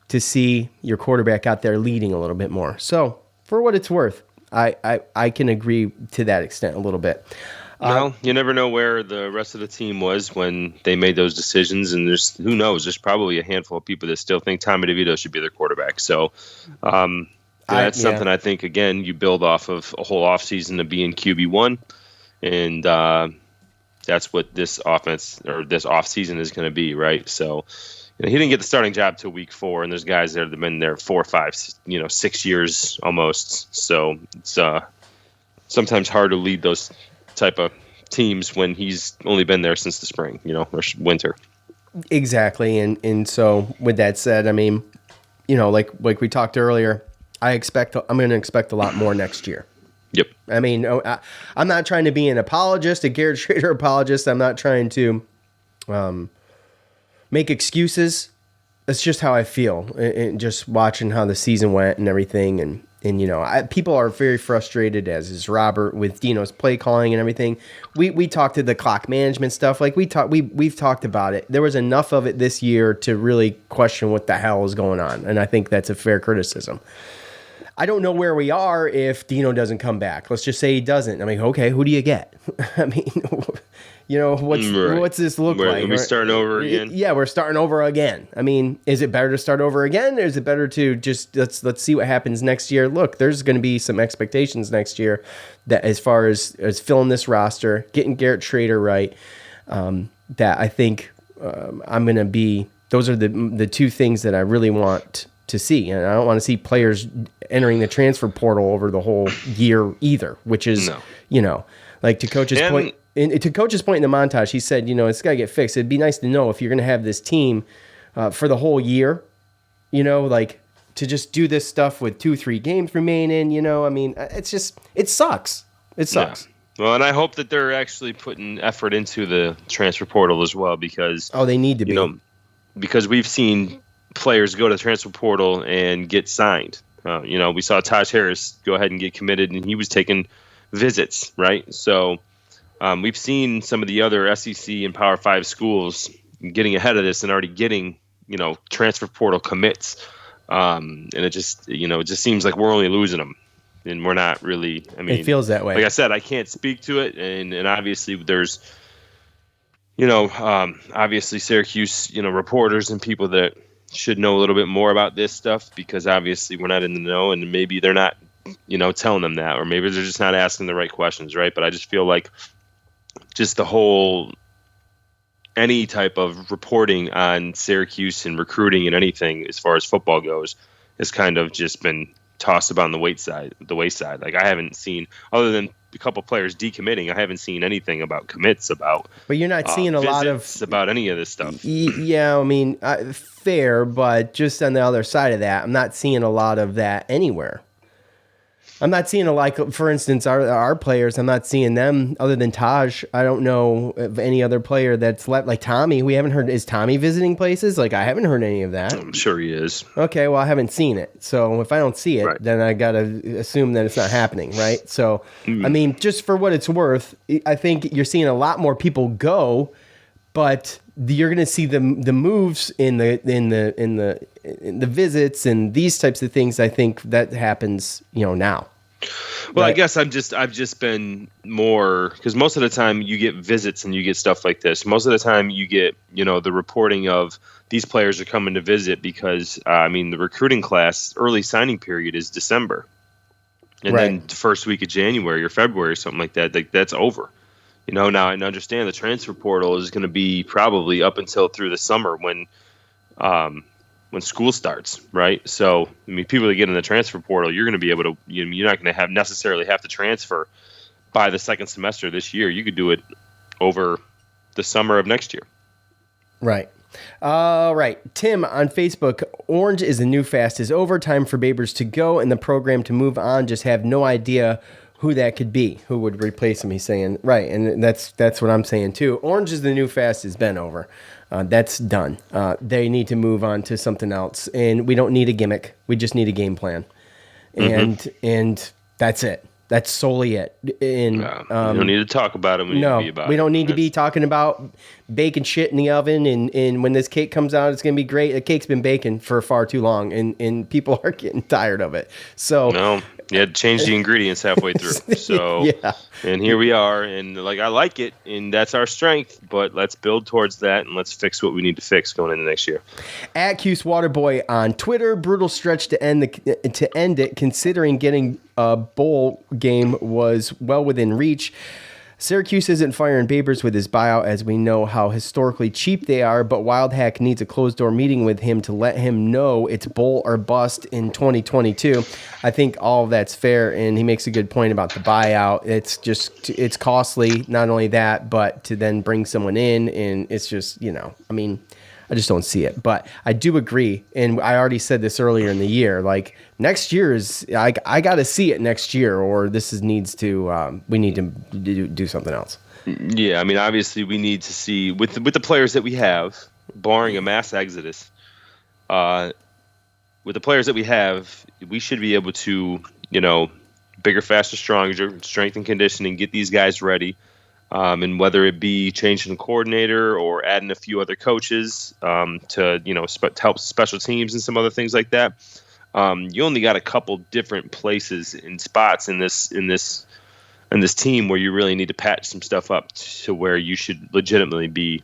to see your quarterback out there leading a little bit more. So, for what it's worth, I can agree to that extent a little bit. Well, you never know where the rest of the team was when they made those decisions, and who knows? There's probably a handful of people that still think Tommy DeVito should be their quarterback. So, that's something I think, again, you build off of a whole offseason to be in QB1, and that's what this offense or this offseason is going to be, right? So, he didn't get the starting job till week 4, and there's guys there that have been there 4, 5, 6 years almost. So it's sometimes hard to lead those type of teams when he's only been there since the spring, or winter. Exactly, and so with that said, I mean, like we talked earlier, I'm going to expect a lot more next year. Yep. I mean, I'm not trying to be an apologist, a Garrett Schrader apologist. I'm not trying to make excuses. That's just how I feel, and just watching how the season went and everything. And people are very frustrated, as is Robert, with Dino's play calling and everything. We talked to the clock management stuff. Like we've talked about it. There was enough of it this year to really question what the hell is going on, and I think that's a fair criticism. I don't know where we are if Dino doesn't come back. Let's just say he doesn't. I mean, okay, who do you get? I mean, what's this look like? Are we starting over again? Yeah, we're starting over again. I mean, is it better to start over again, or is it better to just let's see what happens next year? Look, there's going to be some expectations next year that as far as filling this roster, getting Garrett Schrader right, that I think I'm going to be. Those are the two things that I really want to see, and I don't want to see players entering the transfer portal over the whole year either, which is like to Coach's point. To Coach's point in the montage, he said, it's got to get fixed. It'd be nice to know if you're going to have this team for the whole year, like to just do this stuff with 2-3 games remaining. I mean, it sucks. It sucks. Yeah. Well, and I hope that they're actually putting effort into the transfer portal as well, because they need to be. Because we've seen players go to the transfer portal and get signed. We saw Taj Harris go ahead and get committed, and he was taking visits, right? So we've seen some of the other SEC and Power 5 schools getting ahead of this and already getting, transfer portal commits. And it just seems like we're only losing them, and we're not really. I mean, it feels that way. Like I said, I can't speak to it, and obviously there's, obviously Syracuse, reporters and people that should know a little bit more about this stuff, because obviously we're not in the know, and maybe they're not, telling them that, or maybe they're just not asking the right questions, right? But I just feel like just the whole, any type of reporting on Syracuse and recruiting and anything as far as football goes has kind of just been tossed about on the wayside. Like I haven't seen, other than a couple players decommitting, I haven't seen anything about commits about. But you're not seeing a lot of about any of this stuff. Yeah, I mean, fair, but just on the other side of that, I'm not seeing a lot of that anywhere. I'm not seeing for instance, our players. I'm not seeing them other than Taj. I don't know of any other player that's left. Like Tommy, we haven't heard. Is Tommy visiting places? Like I haven't heard any of that. I'm sure he is. Okay, well I haven't seen it. So if I don't see it, then I gotta assume that it's not happening, right? So I mean, just for what it's worth, I think you're seeing a lot more people go, but you're going to see the moves in the visits and these types of things. I think that happens, now. Well, I guess I've just been more, because most of the time you get visits and you get stuff like this. Most of the time you get, the reporting of these players are coming to visit because, the recruiting class early signing period is December. And then the first week of January or February or something like that, that's over. Now I understand the transfer portal is going to be probably up until through the summer when school starts, right? So, I mean, people that get in the transfer portal, you're going to be able to, you're not going to necessarily have to transfer by the second semester this year. You could do it over the summer of next year. Right. All right. Tim on Facebook, Orange is the new fast is over. Time for Babers to go and the program to move on. Just have no idea who that could be, who would replace him. He's saying, right, and that's what I'm saying too. Orange is the new fast has been over. That's done. They need to move on to something else, and we don't need a gimmick. We just need a game plan, and that's it. That's solely it. And we don't need to talk about it. We don't need to be talking about baking shit in the oven. And when this cake comes out, it's going to be great. The cake's been baking for far too long, and people are getting tired of it. So you had to change the ingredients halfway through. So and here we are, and I like it, and that's our strength. But let's build towards that, and let's fix what we need to fix going into next year. At Cuse Waterboy on Twitter, brutal stretch to end it, considering getting a bowl game was well within reach. Syracuse isn't firing Babers with his buyout, as we know how historically cheap they are, but Wildhack needs a closed-door meeting with him to let him know it's bowl or bust in 2022. I think all of that's fair, and he makes a good point about the buyout. It's costly, not only that, but to then bring someone in, and it's just, I just don't see it. But I do agree, and I already said this earlier in the year, next year is, I got to see it next year, or we need to do something else. Yeah, obviously we need to see with the players that we have, barring a mass exodus, with the players that we have, we should be able to, bigger, faster, stronger, strength and conditioning, get these guys ready. And whether it be changing the coordinator or adding a few other coaches to help special teams and some other things like that, you only got a couple different places and spots in this team where you really need to patch some stuff up to where you should legitimately be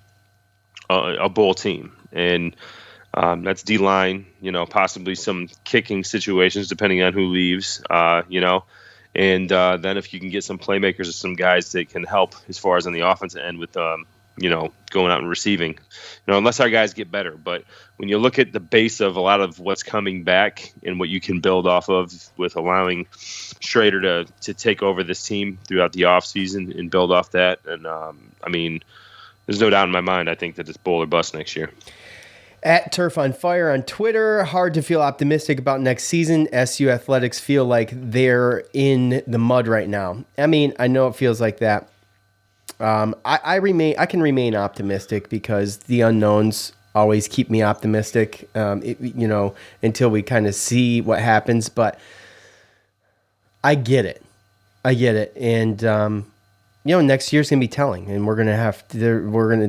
a bowl team. And that's D-line, possibly some kicking situations depending on who leaves, And then if you can get some playmakers or some guys that can help as far as on the offensive end with, going out and receiving, unless our guys get better. But when you look at the base of a lot of what's coming back and what you can build off of with allowing Schrader to take over this team throughout the offseason and build off that. And, there's no doubt in my mind, I think that it's bowl or bust next year. At Turf on Fire on Twitter, hard to feel optimistic about next season. SU Athletics feel like they're in the mud right now. I mean, I know it feels like that. I can remain optimistic because the unknowns always keep me optimistic, until we kind of see what happens. But I get it. And, next year's gonna be telling, and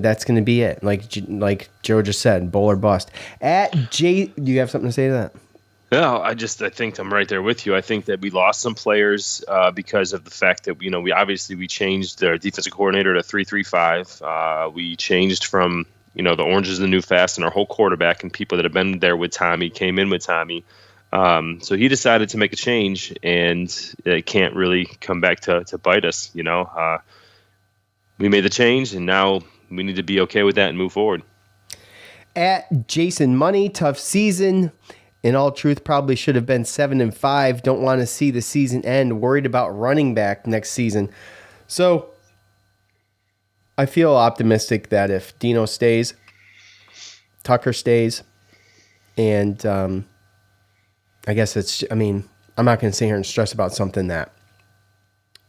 that's gonna be it. Like Joe just said, bowl or bust. At Jay, do you have something to say to that? No, I think I'm right there with you. I think that we lost some players because of the fact that we changed our defensive coordinator to 3-3-5. We changed from the orange is the new fast, and our whole quarterback and people that have been there with Tommy came in with Tommy. So he decided to make a change, and it can't really come back to bite us. We made the change, and now we need to be okay with that and move forward. At Jason Money, tough season. In all truth, probably should have been 7-5. Don't want to see the season end. Worried about running back next season. So I feel optimistic that if Dino stays, Tucker stays, and I guess I'm not going to sit here and stress about something that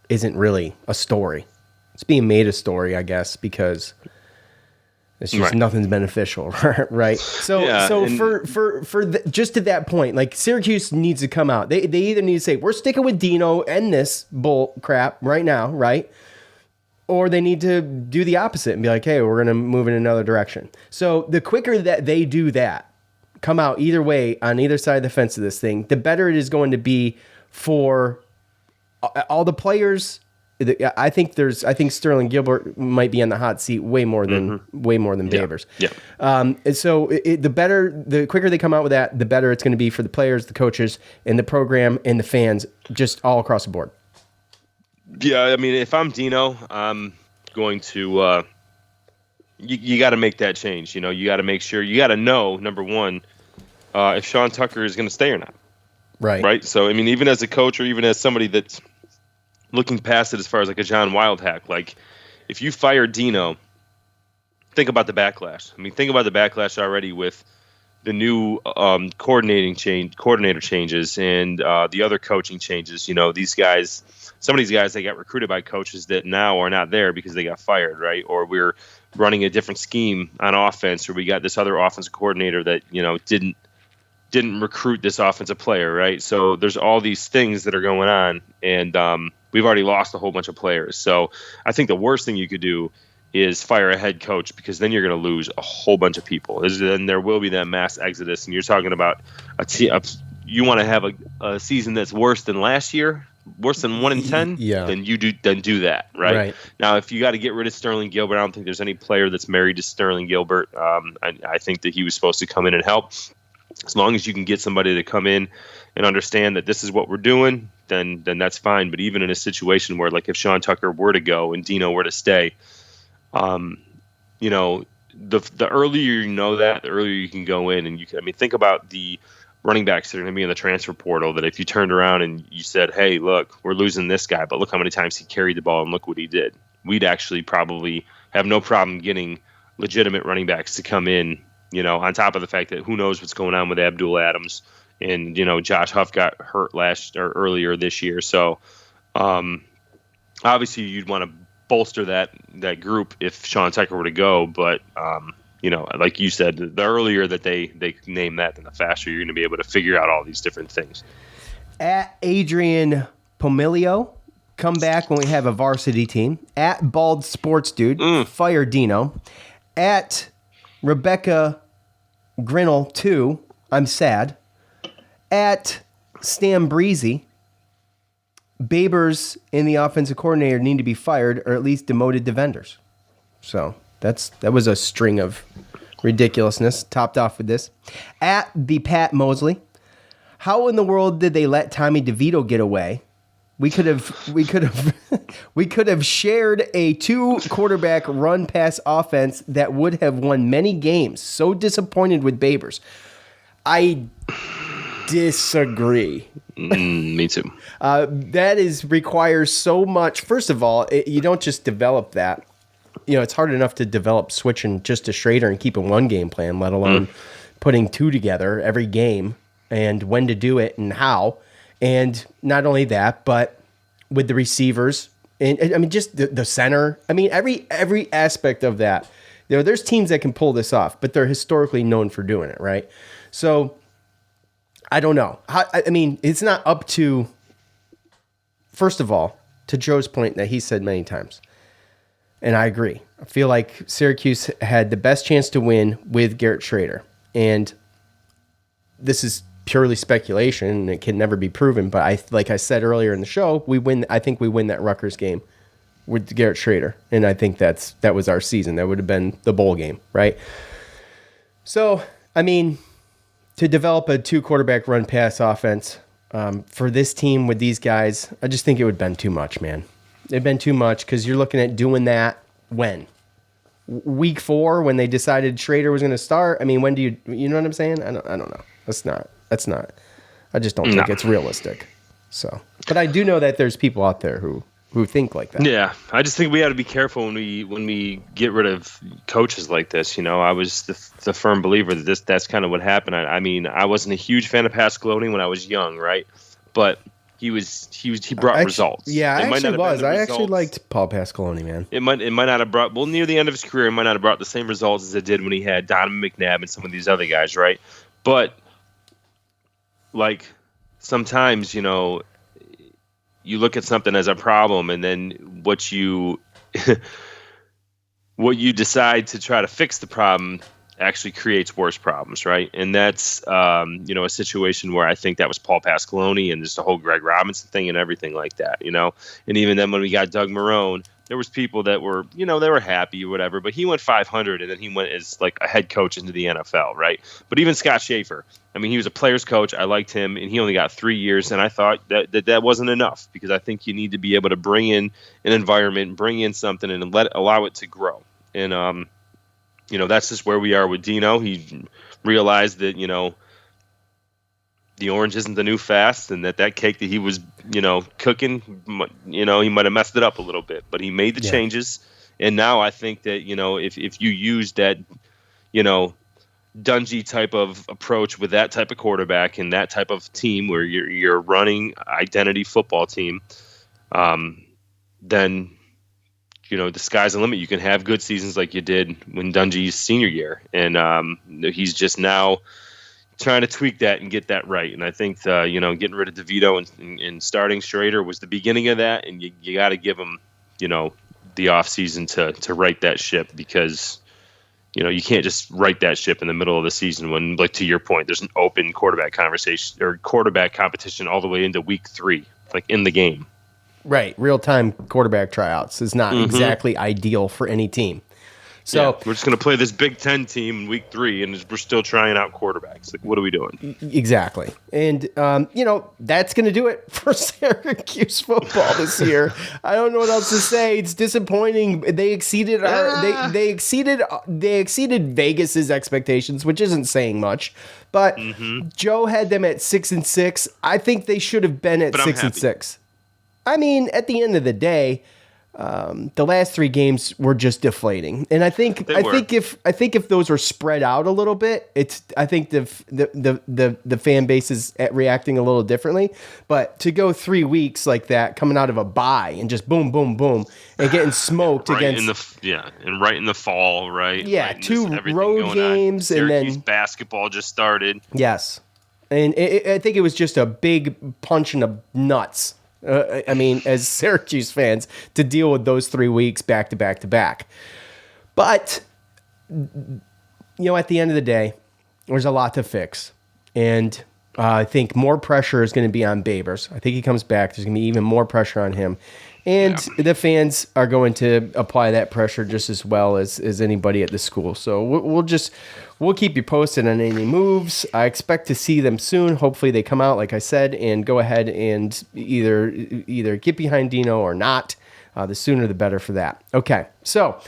isn't really a story. It's being made a story, I guess, because it's just nothing's beneficial, right? So just to that point, like Syracuse needs to come out. They either need to say, we're sticking with Dino and this bull crap right now, right? Or they need to do the opposite and be like, hey, we're going to move in another direction. So the quicker that they do that, come out either way on either side of the fence of this thing, the better it is going to be for all the players. I think Sterling Gilbert might be on the hot seat way more than Babers. Yeah. And so the quicker they come out with that, the better it's going to be for the players, the coaches, and the program and the fans, just all across the board. Yeah, I mean, if I'm Dino, I'm going to. You got to make that change. You got to make sure. You got to know, number one, if Sean Tucker is going to stay or not. Right. Right. So I mean, even as a coach or even as somebody that's looking past it as far as like a John Wildhack, like if you fire Dino, think about the backlash. I mean, think about the backlash already with the new coordinator changes and the other coaching changes. These guys, some of these guys, they got recruited by coaches that now are not there because they got fired, right? Or we're running a different scheme on offense, or we got this other offensive coordinator that didn't recruit this offensive player, right? So there's all these things that are going on, and we've already lost a whole bunch of players. So I think the worst thing you could do is fire a head coach, because then you're going to lose a whole bunch of people. Then there will be that mass exodus, and you're talking about you want to have a season that's worse than last year, worse than 1-10. Yeah. Then do that, right? Now, if you got to get rid of Sterling Gilbert, I don't think there's any player that's married to Sterling Gilbert. I think that he was supposed to come in and help. As long as you can get somebody to come in and understand that this is what we're doing, then that's fine. But even in a situation where, like, if Sean Tucker were to go and Dino were to stay, the earlier you know that, the earlier you can go in. And think about the running backs that are going to be in the transfer portal, that if you turned around and you said, hey, look, we're losing this guy, but look how many times he carried the ball and look what he did. We'd actually probably have no problem getting legitimate running backs to come in, on top of the fact that who knows what's going on with Abdul Adams, and, Josh Huff got hurt earlier this year. So obviously you'd want to bolster that group if Sean Tucker were to go, but like you said, the earlier that they name that, then the faster you're going to be able to figure out all these different things. At Adrian Pomilio, come back when we have a varsity team. At Bald Sports Dude, fire Dino. At Rebecca Grinnell 2, I'm sad. At Stan Breezy, Babers and the offensive coordinator need to be fired or at least demoted to vendors. So that was a string of ridiculousness, topped off with this. At the Pat Mosley, how in the world did they let Tommy DeVito get away? We could have shared a 2-quarterback run pass offense that would have won many games. So disappointed with Babers. I disagree. Me too. That requires so much. First of all, you don't just develop that. It's hard enough to develop switching just to Schrader and keeping one game plan, let alone putting 2 together every game and when to do it and how. And not only that, but with the receivers and I mean, just the center. I mean, every aspect of that. There's teams that can pull this off, but they're historically known for doing it, right? So I don't know. I mean, it's not up to, first of all, to Joe's point that he said many times, and I agree. I feel like Syracuse had the best chance to win with Garrett Schrader, and this is purely speculation, and it can never be proven. But like I said earlier in the show, we win. I think we win that Rutgers game with Garrett Schrader, and I think that was our season. That would have been the bowl game, right? So, I mean, to develop a 2-quarterback run pass offense for this team with these guys, I just think it would have been too much, man. It'd been too much because you're looking at doing that when? Week 4 when they decided Schrader was going to start? I mean, when do you know what I'm saying? I don't know. That's not. I just don't think it's realistic. So, but I do know that there's people out there who think like that. Yeah, I just think we have to be careful when we get rid of coaches like this. I was the firm believer that that's kind of what happened. I mean, I wasn't a huge fan of Pasqualoni when I was young, right? But he brought results. Yeah, I actually liked Paul Pasqualoni, man. It might not have brought, near the end of his career, it might not have brought the same results as it did when he had Donovan McNabb and some of these other guys, right? But like sometimes, you look at something as a problem, and then what you decide to try to fix the problem actually creates worse problems, right? And that's a situation where I think that was Paul Pasqualoni and just the whole Greg Robinson thing and everything like that, And even then when we got Doug Marrone, there was people that were, they were happy or whatever, but he went 500 and then he went as like a head coach into the NFL, right? But even Scott Schaefer, I mean, he was a player's coach. I liked him, and he only got 3 years, and I thought that wasn't enough because I think you need to be able to bring in an environment, bring in something, and allow it to grow. And that's just where we are with Dino. He realized that the orange isn't the new fast, and that cake that he was cooking, he might have messed it up a little bit, but he made the changes, and now I think that if you use that Dungy type of approach with that type of quarterback and that type of team where you're running identity football team, then the sky's the limit. You can have good seasons like you did when Dungy's senior year, and he's just now trying to tweak that and get that right. And I think getting rid of DeVito and starting Schrader was the beginning of that, and you got to give him the off season to right that ship, because you can't just right that ship in the middle of the season when, like, to your point, there's an open quarterback conversation or quarterback competition all the way into week 3, like in the game. Right. Real-time quarterback tryouts is not exactly ideal for any team. So we're just going to play this Big Ten team in week 3, and we're still trying out quarterbacks. Like, what are we doing? Exactly. And, that's going to do it for Syracuse football this year. I don't know what else to say. It's disappointing. They exceeded they exceeded Vegas's expectations, which isn't saying much. But Joe had them at 6-6. I think they should have been at 6-6. I mean, at the end of the day, the last 3 games were just deflating. And I think if those were spread out a little bit, I think the fan base is reacting a little differently. But to go 3 weeks like that, coming out of a bye and just boom, boom, boom, and getting smoked right against right in the fall, right? Yeah, right 2 road games, and then Syracuse basketball just started. Yes, and I think it was just a big punch in the nuts. As Syracuse fans, to deal with those 3 weeks back to back to back. But, at the end of the day, there's a lot to fix. And I think more pressure is going to be on Babers. I think he comes back. There's going to be even more pressure on him. And the fans are going to apply that pressure just as well as anybody at the school. So we'll keep you posted on any moves. I expect to see them soon. Hopefully they come out, like I said, and go ahead and either get behind Dino or not. The sooner the better for that. Okay, so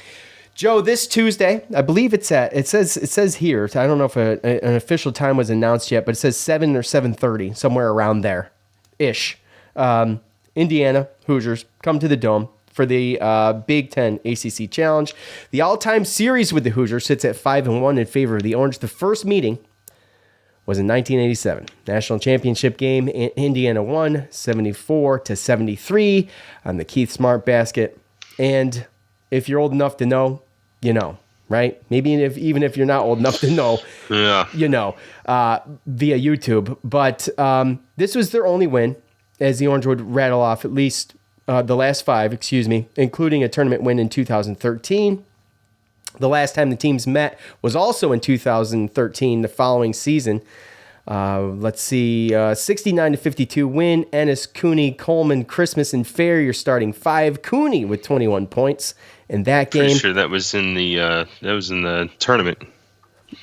Joe, this Tuesday, I believe it says here. I don't know if an official time was announced yet, but it says 7 or 7:30, somewhere around there, ish. Indiana Hoosiers come to the Dome for the Big Ten ACC Challenge. The all-time series with the Hoosiers sits at 5-1 in favor of the Orange. The first meeting was in 1987. National championship game. Indiana won 74-73 on the Keith Smart basket. And if you're old enough to know, you know, right? Maybe even if you're not old enough to know, you know, via YouTube. But this was their only win, as the Orange would rattle off at least the last 5, including a tournament win in 2013. The last time the teams met was also in 2013, the following season. 69-52 win. Ennis, Cooney, Coleman, Christmas, and Fair, your starting 5. Cooney with 21 points in that game. Pretty sure that was in the tournament.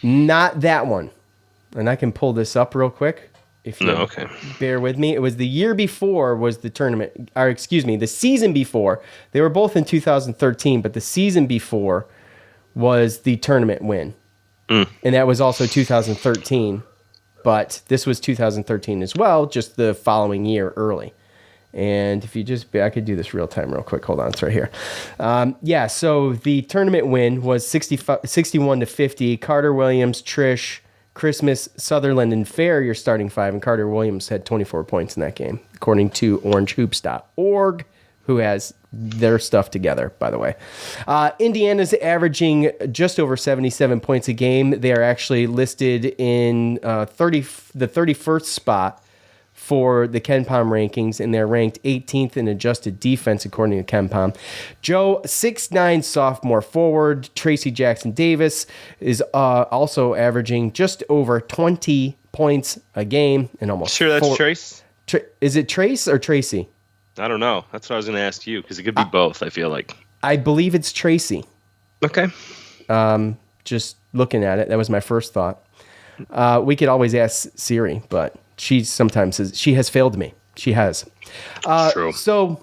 Not that one. And I can pull this up real quick. If you bear with me. It was the year before was the tournament, or the season before. They were both in 2013, but the season before was the tournament win. And that was also 2013, but this was 2013 as well, just the following year early. And if you I could do this real time real quick. Hold on, it's right here. So the tournament win was 61-50. Carter Williams, Trish, Christmas, Sutherland, and Fair, your starting 5, and Carter Williams had 24 points in that game, according to orangehoops.org, who has their stuff together, by the way. Indiana's averaging just over 77 points a game. They are actually listed in the 31st spot for the KenPom rankings, and they're ranked 18th in adjusted defense, according to KenPom. Joe, 6'9" sophomore forward, Tracy Jackson-Davis, is also averaging just over 20 points a game. And almost sure that's Trace? Is it Trace or Tracy? I don't know. That's what I was going to ask you, because it could be both, I feel like. I believe it's Tracy. Okay. Just looking at it, that was my first thought. We could always ask Siri, but she sometimes says she has failed me. She has. True. So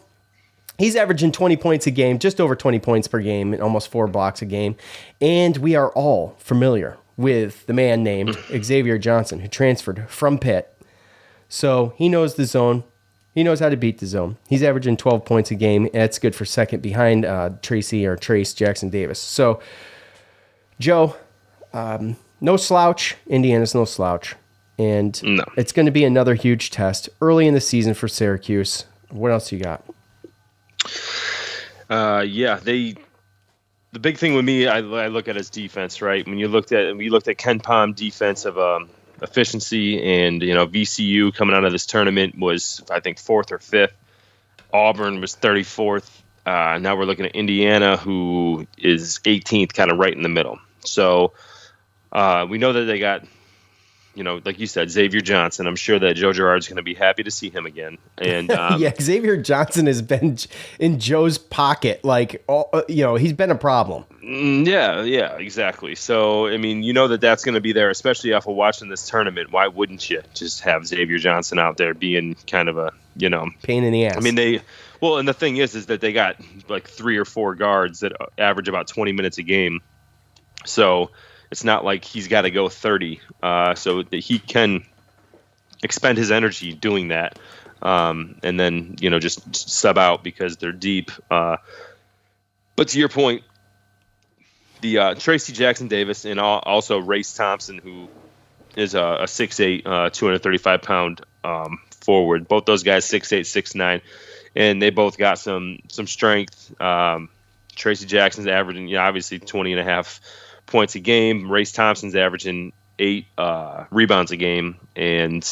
he's averaging 20 points a game, just over 20 points per game, and almost 4 blocks a game. And we are all familiar with the man named Xavier Johnson, who transferred from Pitt. So he knows the zone. He knows how to beat the zone. He's averaging 12 points a game. That's good for second behind Trace Jackson-Davis. So, Joe, no slouch. Indiana's no slouch. And it's going to be another huge test early in the season for Syracuse. What else you got? The big thing with me, I look at his defense, right? When we looked at KenPom defensive efficiency, and VCU coming out of this tournament was, I think, 4th or 5th. Auburn was 34th. Now we're looking at Indiana, who is 18th, kind of right in the middle. So we know that they got, like you said, Xavier Johnson. I'm sure that Joe Girard's going to be happy to see him again. And Xavier Johnson has been in Joe's pocket. He's been a problem. Yeah, exactly. So, that's going to be there, especially after watching this tournament. Why wouldn't you just have Xavier Johnson out there being kind of a, pain in the ass? and the thing is that they got like 3 or 4 guards that average about 20 minutes a game. So it's not like he's got to go 30, so that he can expend his energy doing that. and then just sub out because they're deep. But to your point, the Tracy Jackson Davis and also Race Thompson, who is a 6'8", 235-pound forward. Both those guys 6'8", 6'9", and they both got some strength. Tracy Jackson's averaging obviously 20.5 points a game. Race Thompson's averaging 8 rebounds a game, and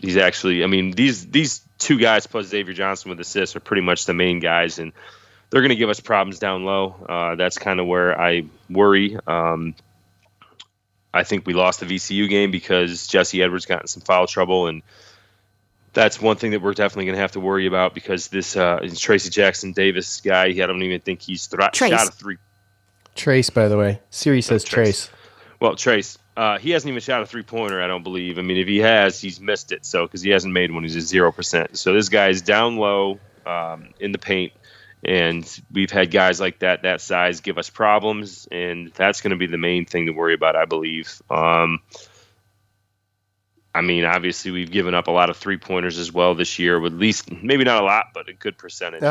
he's actually, these two guys plus Xavier Johnson with assists are pretty much the main guys, and they're going to give us problems down low. That's kind of where I worry. I think we lost the VCU game because Jesse Edwards got in some foul trouble, and that's one thing that we're definitely going to have to worry about because this Tracy Jackson Davis guy, I don't even think he's shot a three. Trace, by the way. Siri says Trace. Well, Trace, he hasn't even shot a three-pointer, I don't believe. If he has, he's missed it. So because he hasn't made one, he's at 0%. So this guy's down low in the paint. And we've had guys like that size give us problems, and that's going to be the main thing to worry about, I believe. Obviously we've given up a lot of three-pointers as well this year, with at least maybe not a lot, but a good percentage.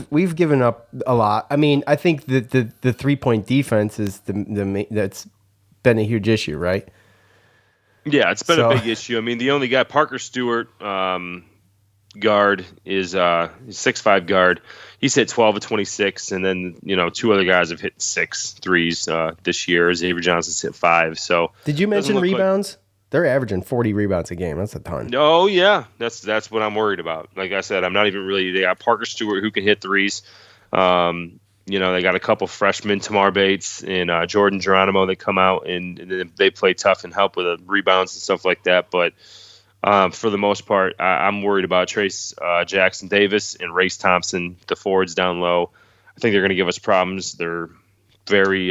We've given up a lot. I think that the 3-point defense is that's been a huge issue, right? Yeah, it's been a big issue. The only guy, Parker Stewart, guard, is 6'5" guard. He's hit 12 of 26, and then two other guys have hit 6 threes this year. Xavier Johnson's hit 5. So did you mention rebounds? They're averaging 40 rebounds a game. That's a ton. Oh yeah, that's what I'm worried about. Like I said, I'm not even really. They got Parker Stewart who can hit threes. They got a couple freshmen, Tamar Bates and Jordan Geronimo, that come out and they play tough and help with the rebounds and stuff like that. But for the most part, I'm worried about Trace Jackson Davis and Race Thompson, the forwards down low. I think they're going to give us problems. They're very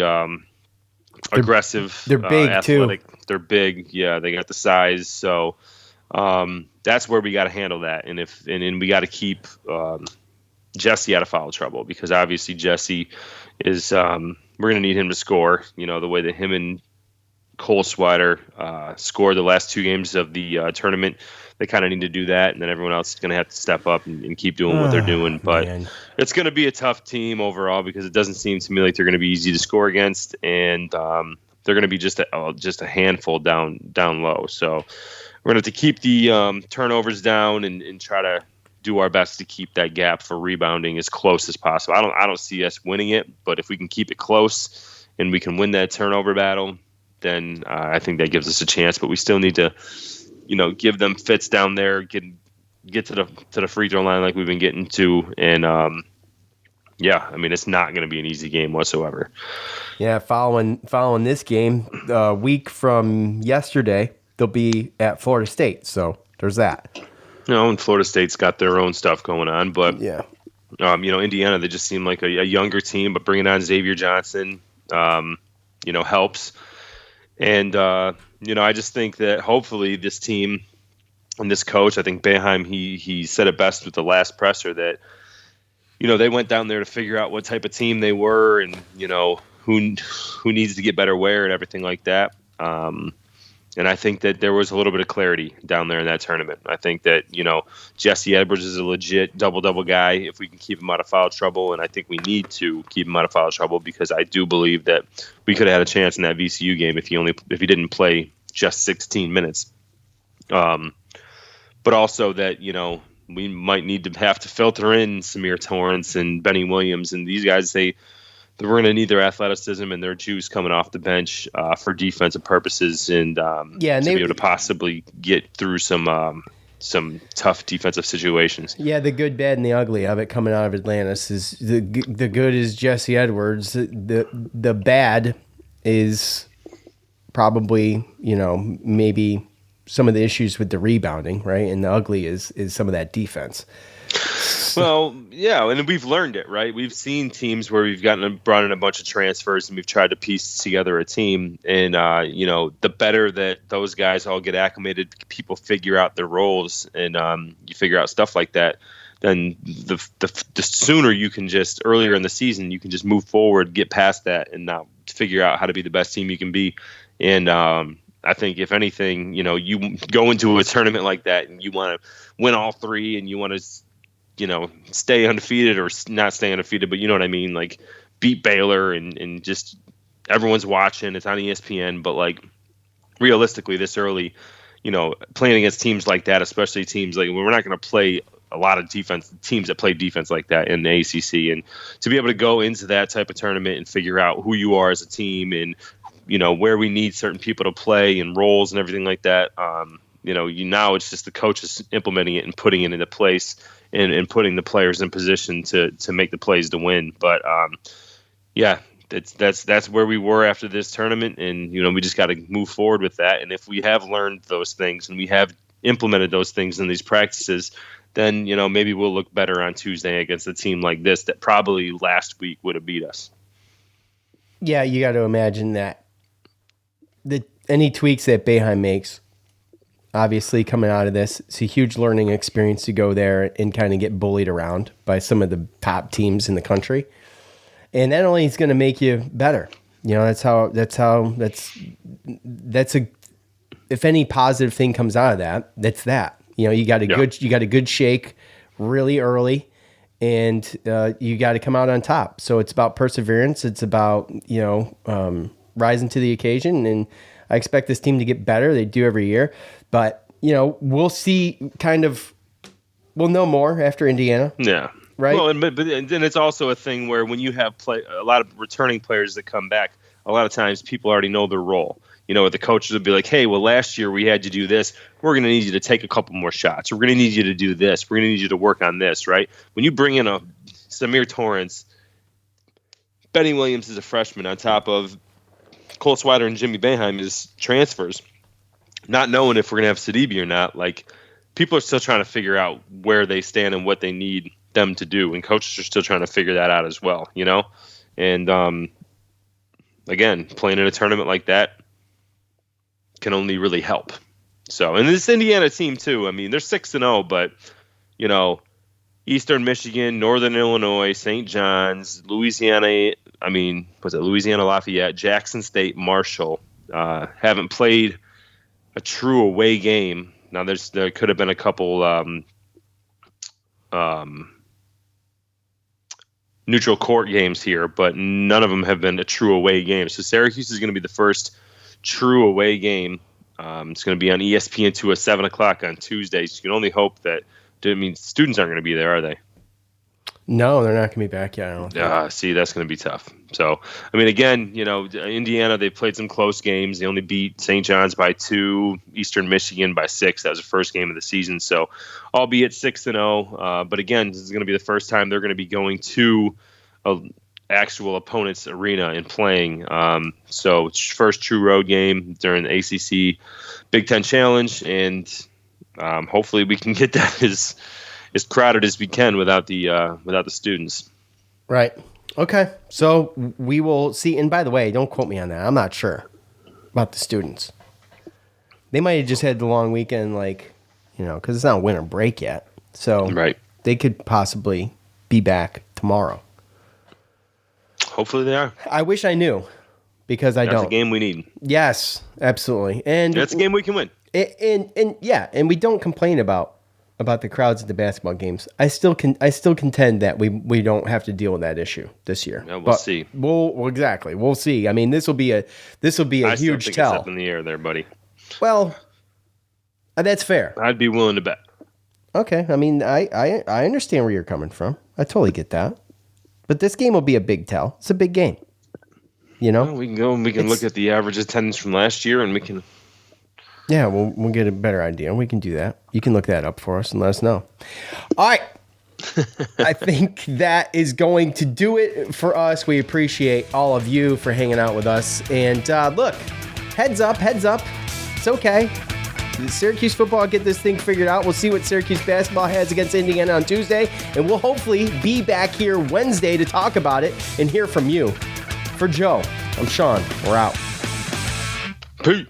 aggressive. They're big, athletic. too. They're big. Yeah, they got the size. So that's where we got to handle that. And we got to keep Jesse out of foul trouble, because obviously Jesse is we're going to need him to score. The way that him and Cole Swider scored the last 2 games of the tournament. They kind of need to do that, and then everyone else is going to have to step up and keep doing what they're doing. But it's going to be a tough team overall, because it doesn't seem to me like they're going to be easy to score against, and they're going to be just a handful down low. So we're going to have to keep the turnovers down and try to do our best to keep that gap for rebounding as close as possible. I don't see us winning it, but if we can keep it close and we can win that turnover battle, then I think that gives us a chance. But we still need to, give them fits down there, get to the free throw line like we've been getting to, and it's not going to be an easy game whatsoever. Yeah, following this game, a week from yesterday, they'll be at Florida State. So there's that. And Florida State's got their own stuff going on, but yeah, Indiana, they just seem like a younger team, but bringing on Xavier Johnson, helps. And, I just think that hopefully this team and this coach, I think Boeheim, he said it best with the last presser that, they went down there to figure out what type of team they were and, who needs to get better where and everything like that. And I think that there was a little bit of clarity down there in that tournament. I think that, Jesse Edwards is a legit double-double guy if we can keep him out of foul trouble, and I think we need to keep him out of foul trouble, because I do believe that we could have had a chance in that VCU game if he didn't play just 16 minutes. But also that, we might need to have to filter in Samir Torrance and Benny Williams, and these guys, we're going to need their athleticism and their juice coming off the bench for defensive purposes, and to be able to possibly get through some tough defensive situations. Yeah, the good, bad, and the ugly of it coming out of Atlantis is the good is Jesse Edwards. The bad is probably maybe some of the issues with the rebounding, right? And the ugly is some of that defense. Well, yeah, and we've learned it, right? We've seen teams where we've brought in a bunch of transfers and we've tried to piece together a team. And, the better that those guys all get acclimated, people figure out their roles, and you figure out stuff like that, then the sooner you can just, earlier in the season, you can just move forward, get past that, and now figure out how to be the best team you can be. And I think if anything, you go into a tournament like that and you want to win all three and you want to, stay undefeated or not stay undefeated, but you know what I mean? Like beat Baylor and just everyone's watching. It's on ESPN, but like realistically this early, playing against teams like that, especially teams like we're not going to play a lot of teams that play defense like that in the ACC. And to be able to go into that type of tournament and figure out who you are as a team and, where we need certain people to play and roles and everything like that. Now it's just the coaches implementing it and putting it into place and putting the players in position to make the plays to win. But that's where we were after this tournament. And, we just got to move forward with that. And if we have learned those things and we have implemented those things in these practices, then, maybe we'll look better on Tuesday against a team like this that probably last week would have beat us. Yeah, you got to imagine that any tweaks that Boeheim makes, obviously coming out of this, it's a huge learning experience to go there and kind of get bullied around by some of the top teams in the country. And not only is going to make you better, if any positive thing comes out of that, that's that. You got a good shake really early, and you got to come out on top. So it's about perseverance. It's about rising to the occasion, and I expect this team to get better. They do every year, but we'll see. We'll know more after Indiana. Yeah. Right. Well, but then it's also a thing where when you have a lot of returning players that come back, a lot of times people already know their role. The coaches will be like, hey, well, last year we had you do this. We're going to need you to take a couple more shots. We're going to need you to do this. We're going to need you to work on this, right? When you bring in a Samir Torrance, Benny Williams is a freshman on top of Cole Swider and Jimmy Boeheim is transfers, not knowing if we're going to have Sidibe or not. Like, people are still trying to figure out where they stand and what they need them to do, and coaches are still trying to figure that out as well, And again, playing in a tournament like that can only really help. So, and this Indiana team too, I mean, they're 6-0, but Eastern Michigan, Northern Illinois, St. John's, Louisiana, Louisiana Lafayette, Jackson State, Marshall, haven't played a true away game. Now there could have been a couple neutral court games here, but none of them have been a true away game. So Syracuse is going to be the first true away game. It's going to be on ESPN2 at 7 o'clock on Tuesdays. You can only hope that. Students aren't going to be there, are they? No, they're not going to be back yet. I don't think. See, that's going to be tough. So, again, Indiana, they played some close games. They only beat St. John's by 2, Eastern Michigan by 6. That was the first game of the season. So, albeit 6-0, but again, this is going to be the first time they're going to be going to an actual opponent's arena and playing. So, it's first true road game during the ACC Big Ten Challenge, and hopefully we can get that as crowded as we can without the students. Right. Okay. So we will see. And by the way, don't quote me on that. I'm not sure about the students. They might have just had the long weekend, because it's not winter break yet. So right. They could possibly be back tomorrow. Hopefully they are. I wish I knew, because I don't. That's a game we need. Yes, absolutely. And that's a game we can win. And we don't complain about the crowds at the basketball games. I still contend that we don't have to deal with that issue this year. Yeah, we'll see. Exactly. We'll see. I mean, this will be a huge think tell. It's up in the air there, buddy. Well, that's fair. I'd be willing to bet. Okay. I mean, I understand where you're coming from. I totally get that. But this game will be a big tell. It's a big game. Well, we can go and we can look at the average attendance from last year, and we can. Yeah, we'll get a better idea. We can do that. You can look that up for us and let us know. All right. I think that is going to do it for us. We appreciate all of you for hanging out with us. And look, heads up. It's okay. Syracuse football, get this thing figured out. We'll see what Syracuse basketball has against Indiana on Tuesday. And we'll hopefully be back here Wednesday to talk about it and hear from you. For Joe, I'm Sean. We're out. Peace.